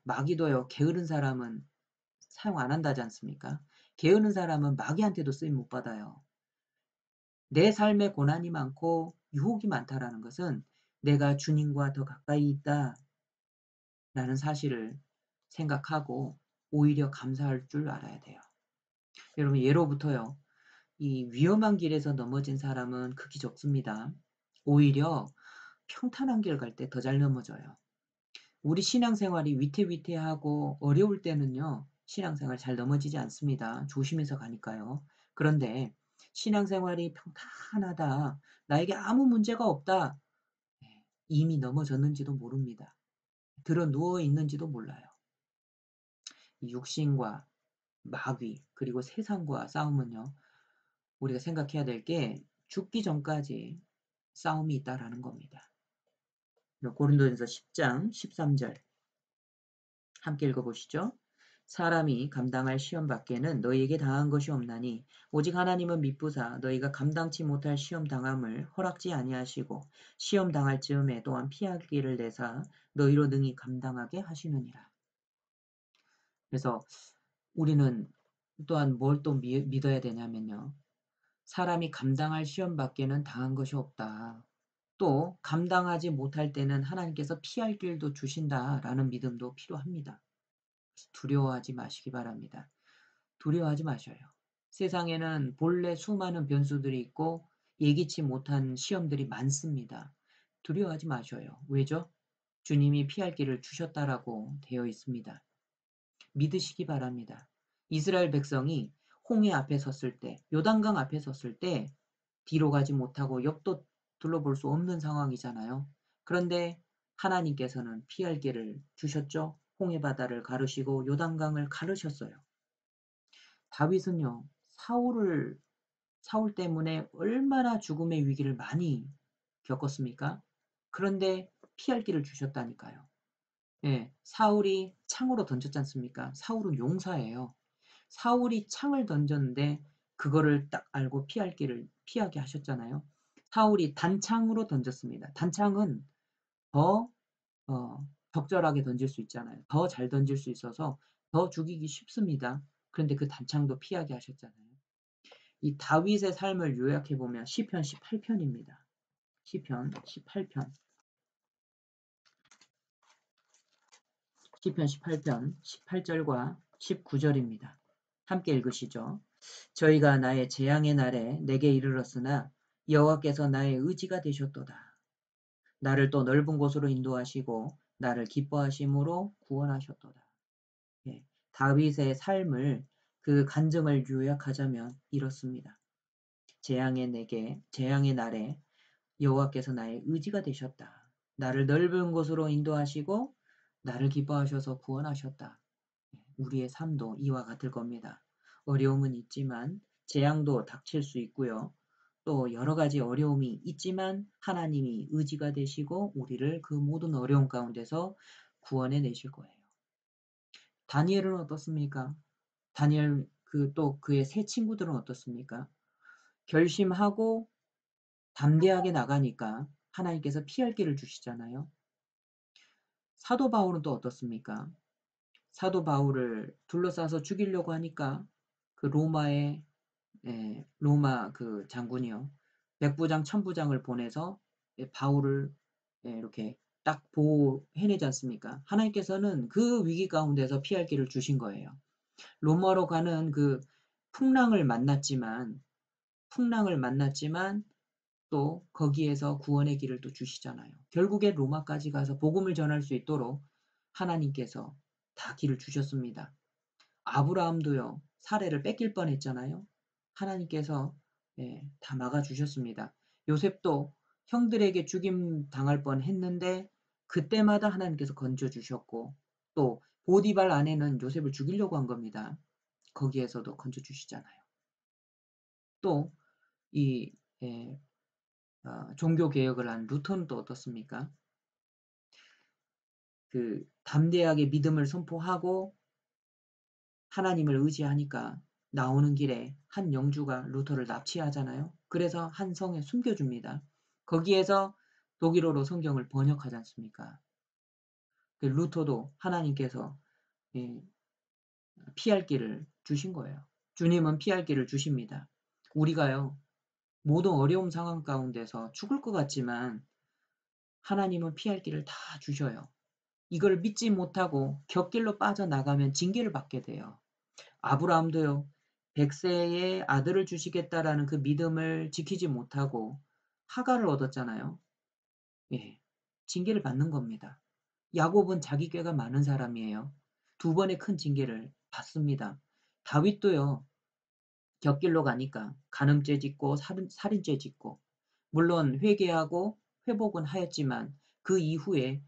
마귀도요, 게으른 사람은 사용 안 한다지 않습니까? 게으른 사람은 마귀한테도 쓰임 못 받아요. 내 삶에 고난이 많고 유혹이 많다라는 것은 내가 주님과 더 가까이 있다라는 사실을 생각하고 오히려 감사할 줄 알아야 돼요. 여러분, 예로부터요, 이 위험한 길에서 넘어진 사람은 극히 적습니다. 오히려 평탄한 길 갈 때 더 잘 넘어져요. 우리 신앙생활이 위태위태하고 어려울 때는요, 신앙생활 잘 넘어지지 않습니다. 조심해서 가니까요. 그런데 신앙생활이 평탄하다, 나에게 아무 문제가 없다, 이미 넘어졌는지도 모릅니다. 들어 누워 있는지도 몰라요. 육신과 마귀 그리고 세상과 싸움은요. 우리가 생각해야 될 게 죽기 전까지 싸움이 있다라는 겁니다. 고린도전서 10장 13절 함께 읽어보시죠. 사람이 감당할 시험 밖에는 너희에게 당한 것이 없나니 오직 하나님은 미쁘사 너희가 감당치 못할 시험 당함을 허락지 아니하시고 시험 당할 즈음에 또한 피할 길을 내사 너희로 능히 감당하게 하시느니라. 그래서 우리는 또한 뭘 또 믿어야 되냐면요. 사람이 감당할 시험 밖에는 당한 것이 없다. 또 감당하지 못할 때는 하나님께서 피할 길도 주신다라는 믿음도 필요합니다. 두려워하지 마시기 바랍니다. 두려워하지 마셔요. 세상에는 본래 수많은 변수들이 있고 예기치 못한 시험들이 많습니다. 두려워하지 마셔요. 왜죠? 주님이 피할 길을 주셨다라고 되어 있습니다. 믿으시기 바랍니다. 이스라엘 백성이 홍해 앞에 섰을 때, 요단강 앞에 섰을 때 뒤로 가지 못하고 옆도 둘러볼 수 없는 상황이잖아요. 그런데 하나님께서는 피할 길을 주셨죠. 홍해 바다를 가르시고 요단강을 가르셨어요. 다윗은요, 사울 때문에 얼마나 죽음의 위기를 많이 겪었습니까? 그런데 피할 길을 주셨다니까요. 예, 사울이 창으로 던졌지 않습니까? 사울은 용사예요. 사울이 창을 던졌는데 그거를 딱 알고 피하게 하셨잖아요. 사울이 단창으로 던졌습니다. 단창은 더 적절하게 던질 수 있잖아요. 더 잘 던질 수 있어서 더 죽이기 쉽습니다. 그런데 그 단창도 피하게 하셨잖아요. 이 다윗의 삶을 요약해 보면 시편 18편입니다. 시편 18편. 시편 18편 18절과 19절입니다. 함께 읽으시죠. 저희가 나의 재앙의 날에 내게 이르렀으나 여호와께서 나의 의지가 되셨도다. 나를 또 넓은 곳으로 인도하시고 나를 기뻐하심으로 구원하셨도다. 예, 다윗의 삶을 그 간증을 요약하자면 이렇습니다. 재앙의 날에 여호와께서 나의 의지가 되셨다. 나를 넓은 곳으로 인도하시고 나를 기뻐하셔서 구원하셨다. 우리의 삶도 이와 같을 겁니다. 어려움은 있지만 재앙도 닥칠 수 있고요. 또 여러 가지 어려움이 있지만 하나님이 의지가 되시고 우리를 그 모든 어려움 가운데서 구원해 내실 거예요. 다니엘은 어떻습니까? 다니엘 또 그의 세 친구들은 어떻습니까? 결심하고 담대하게 나가니까 하나님께서 피할 길을 주시잖아요. 사도 바울은 또 어떻습니까? 사도 바울을 둘러싸서 죽이려고 하니까 그 로마 그 장군이요. 백부장, 천부장을 보내서 바울을 이렇게 딱 보호해내지 않습니까? 하나님께서는 그 위기 가운데서 피할 길을 주신 거예요. 로마로 가는 그 풍랑을 만났지만 또 거기에서 구원의 길을 또 주시잖아요. 결국에 로마까지 가서 복음을 전할 수 있도록 하나님께서 다 길을 주셨습니다. 아브라함도요, 사례를 뺏길 뻔했잖아요. 하나님께서 다 막아주셨습니다. 요셉도 형들에게 죽임 당할 뻔했는데 그때마다 하나님께서 건져주셨고 또 보디발 아내는 요셉을 죽이려고 한 겁니다. 거기에서도 건져주시잖아요. 또 이 종교 개혁을 한 루터는 또 어떻습니까? 그 담대하게 믿음을 선포하고 하나님을 의지하니까 나오는 길에 한 영주가 루터를 납치하잖아요. 그래서 한 성에 숨겨줍니다. 거기에서 독일어로 성경을 번역하지 않습니까? 그 루터도 하나님께서 예, 피할 길을 주신 거예요. 주님은 피할 길을 주십니다. 우리가요, 모든 어려움 상황 가운데서 죽을 것 같지만 하나님은 피할 길을 다 주셔요. 이걸 믿지 못하고 곁길로 빠져나가면 징계를 받게 돼요. 아브라함도요. 100세의 아들을 주시겠다라는 그 믿음을 지키지 못하고 하갈을 얻었잖아요. 예, 징계를 받는 겁니다. 야곱은 자기 꾀가 많은 사람이에요. 두 번의 큰 징계를 받습니다. 다윗도요. 곁길로 가니까 간음죄 짓고 살인죄 짓고 물론 회개하고 회복은 하였지만 그 이후에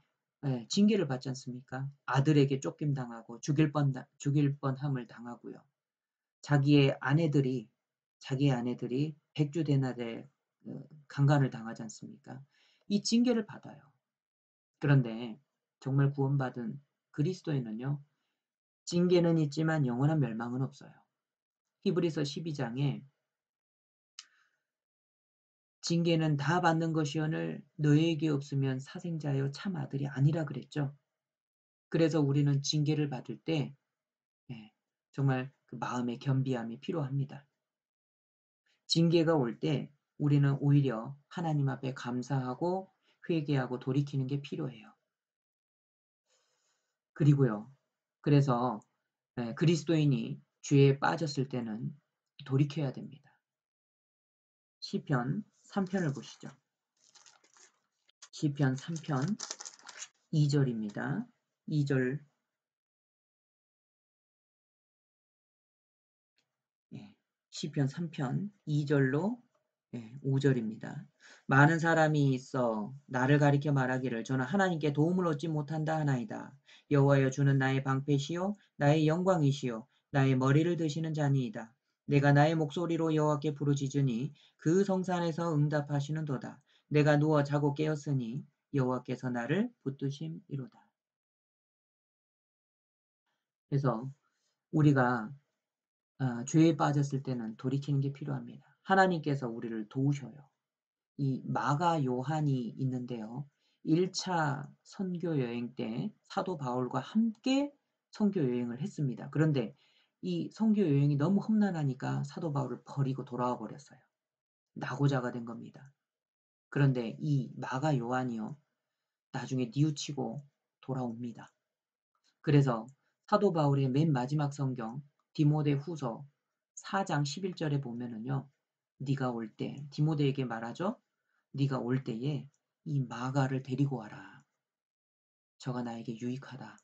예, 징계를 받지 않습니까? 아들에게 쫓김당하고 죽일 뻔함을 당하고요. 자기의 아내들이 백주대낮에 강간을 당하지 않습니까? 이 징계를 받아요. 그런데 정말 구원받은 그리스도인은요. 징계는 있지만 영원한 멸망은 없어요. 히브리서 12장에 징계는 다 받는 것이오늘 너희에게 없으면 사생자여 참 아들이 아니라 그랬죠. 그래서 우리는 징계를 받을 때 예, 정말 그 마음의 겸비함이 필요합니다. 징계가 올 때 우리는 오히려 하나님 앞에 감사하고 회개하고 돌이키는 게 필요해요. 그리고요. 그래서 그리스도인이 죄에 빠졌을 때는 돌이켜야 됩니다. 시편 3편을 보시죠. 시편 3편 2절입니다. 2절 시편 3편 2절로 5절입니다. 많은 사람이 있어 나를 가리켜 말하기를 저는 하나님께 도움을 얻지 못한다 하나이다. 여호와여 주는 나의 방패시요 나의 영광이시요 나의 머리를 드시는 자니이다. 내가 나의 목소리로 여호와께 부르짖으니 그 성산에서 응답하시는도다. 내가 누워 자고 깨었으니 여호와께서 나를 붙드심이로다. 그래서 우리가 죄에 빠졌을 때는 돌이키는 게 필요합니다. 하나님께서 우리를 도우셔요. 이 마가 요한이 있는데요. 1차 선교 여행 때 사도 바울과 함께 선교 여행을 했습니다. 그런데 이 선교 여행이 너무 험난하니까 사도 바울을 버리고 돌아와 버렸어요. 낙오자가 된 겁니다. 그런데 이 마가 요한이요. 나중에 뉘우치고 돌아옵니다. 그래서 사도 바울의 맨 마지막 성경 디모데 후서 4장 11절에 보면은요. 네가 올 때 디모데에게 말하죠. 네가 올 때에 이 마가를 데리고 와라. 저가 나에게 유익하다.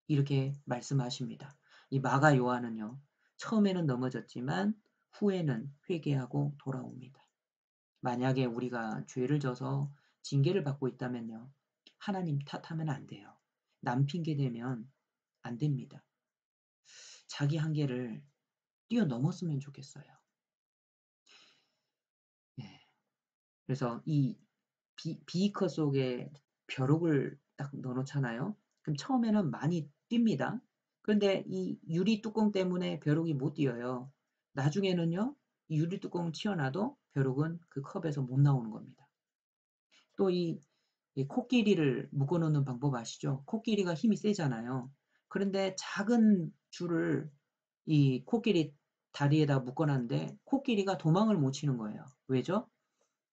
이렇게 말씀하십니다. 이 마가 요한은요. 처음에는 넘어졌지만 후에는 회개하고 돌아옵니다. 만약에 우리가 죄를 져서 징계를 받고 있다면요. 하나님 탓하면 안 돼요. 남 핑계 대면 안 됩니다. 자기 한계를 뛰어넘었으면 좋겠어요. 예. 그래서 이 비커 속에 벼룩을 딱 넣어놓잖아요. 그럼 처음에는 많이 뜁니다. 그런데 이 유리 뚜껑 때문에 벼룩이 못 뛰어요. 나중에는요, 이 유리 뚜껑 튀어나도 벼룩은 그 컵에서 못 나오는 겁니다. 또 이 코끼리를 묶어놓는 방법 아시죠? 코끼리가 힘이 세잖아요. 그런데 작은 줄을 이 코끼리 다리에다 묶어놨는데 코끼리가 도망을 못 치는 거예요. 왜죠?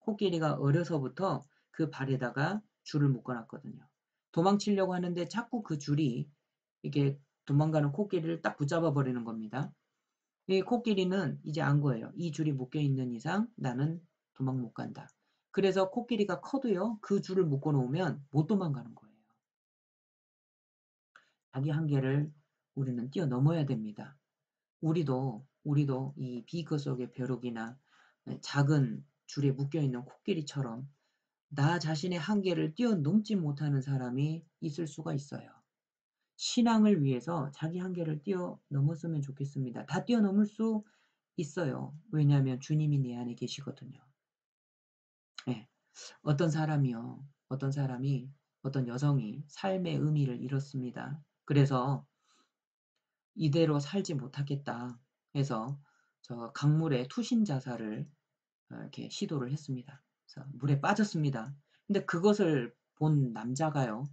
코끼리가 어려서부터 그 발에다가 줄을 묶어놨거든요. 도망치려고 하는데 자꾸 그 줄이 이게 도망가는 코끼리를 딱 붙잡아 버리는 겁니다. 이 코끼리는 이제 안 거예요. 이 줄이 묶여 있는 이상 나는 도망 못 간다. 그래서 코끼리가 커도요, 그 줄을 묶어 놓으면 못 도망가는 거예요. 자기 한계를 우리는 뛰어넘어야 됩니다. 우리도 이 비거 속의 벼룩이나 작은 줄에 묶여 있는 코끼리처럼 나 자신의 한계를 뛰어넘지 못하는 사람이 있을 수가 있어요. 신앙을 위해서 자기 한계를 뛰어넘었으면 좋겠습니다. 다 뛰어넘을 수 있어요. 왜냐하면 주님이 내 안에 계시거든요. 네. 어떤 여성이 삶의 의미를 잃었습니다. 그래서 이대로 살지 못하겠다 해서 저 강물에 투신 자살을 이렇게 시도를 했습니다. 그래서 물에 빠졌습니다. 근데 그것을 본 남자가요.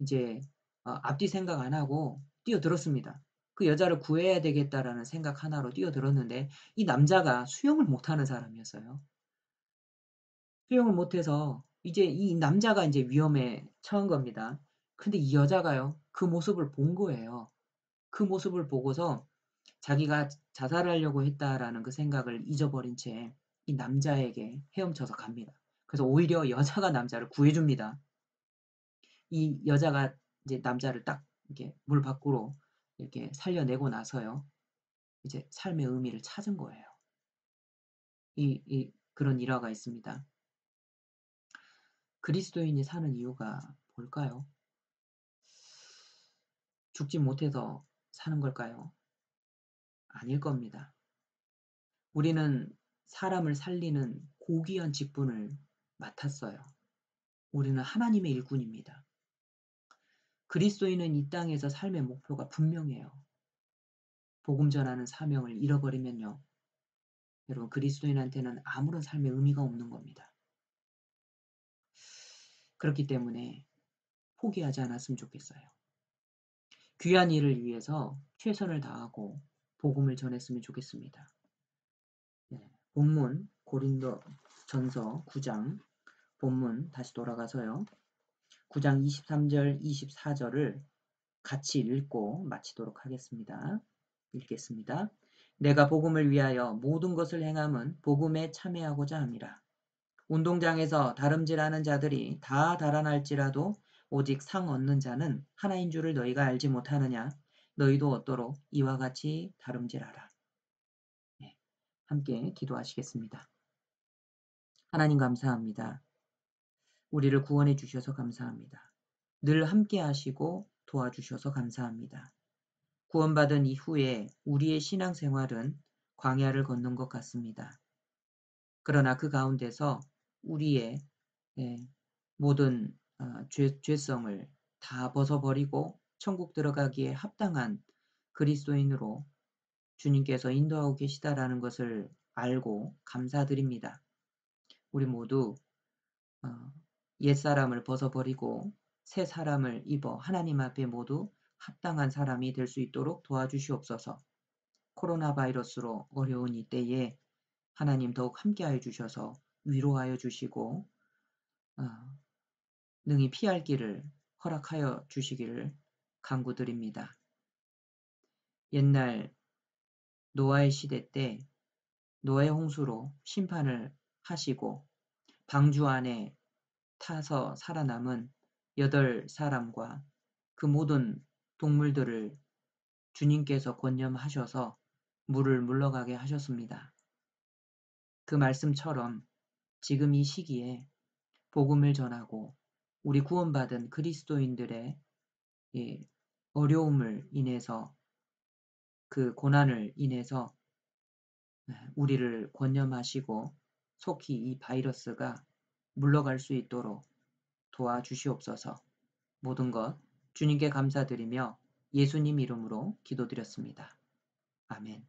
이제 앞뒤 생각 안 하고 뛰어들었습니다. 그 여자를 구해야 되겠다라는 생각 하나로 뛰어들었는데 이 남자가 수영을 못하는 사람이었어요. 수영을 못해서 이제 이 남자가 이제 위험에 처한 겁니다. 근데 이 여자가요. 그 모습을 본 거예요. 그 모습을 보고서 자기가 자살하려고 했다라는 그 생각을 잊어버린 채 이 남자에게 헤엄쳐서 갑니다. 그래서 오히려 여자가 남자를 구해줍니다. 이 여자가 이제 남자를 딱 이렇게 물 밖으로 이렇게 살려내고 나서요. 이제 삶의 의미를 찾은 거예요. 그런 일화가 있습니다. 그리스도인이 사는 이유가 뭘까요? 죽지 못해서 사는 걸까요? 아닐 겁니다. 우리는 사람을 살리는 고귀한 직분을 맡았어요. 우리는 하나님의 일꾼입니다. 그리스도인은 이 땅에서 삶의 목표가 분명해요. 복음 전하는 사명을 잃어버리면요. 여러분, 그리스도인한테는 아무런 삶의 의미가 없는 겁니다. 그렇기 때문에 포기하지 않았으면 좋겠어요. 귀한 일을 위해서 최선을 다하고 복음을 전했으면 좋겠습니다. 네, 본문 고린도전서 9장 본문 다시 돌아가서요. 9장 23절 24절을 같이 읽고 마치도록 하겠습니다. 읽겠습니다. 내가 복음을 위하여 모든 것을 행함은 복음에 참여하고자 함이라. 운동장에서 다름질하는 자들이 다 달아날지라도 오직 상 얻는 자는 하나인 줄을 너희가 알지 못하느냐? 너희도 얻도록 이와 같이 다름질하라. 네, 함께 기도하시겠습니다. 하나님 감사합니다. 우리를 구원해 주셔서 감사합니다. 늘 함께 하시고 도와주셔서 감사합니다. 구원받은 이후에 우리의 신앙생활은 광야를 걷는 것 같습니다. 그러나 그 가운데서 우리의 모든 죄성을 다 벗어버리고 천국 들어가기에 합당한 그리스도인으로 주님께서 인도하고 계시다라는 것을 알고 감사드립니다. 우리 모두 옛사람을 벗어버리고 새 사람을 입어 하나님 앞에 모두 합당한 사람이 될 수 있도록 도와주시옵소서. 코로나 바이러스로 어려운 이때에 하나님 더욱 함께하여 주셔서 위로하여 주시고 능히 피할 길을 허락하여 주시기를 간구드립니다. 옛날 노아의 시대 때 노아의 홍수로 심판을 하시고 방주 안에 타서 살아남은 8사람과 그 모든 동물들을 주님께서 권념하셔서 물을 물러가게 하셨습니다. 그 말씀처럼 지금 이 시기에 복음을 전하고 우리 구원받은 그리스도인들의 어려움을 인해서 그 고난을 인해서 우리를 권념하시고 속히 이 바이러스가 물러갈 수 있도록 도와주시옵소서. 모든 것 주님께 감사드리며 예수님 이름으로 기도드렸습니다. 아멘.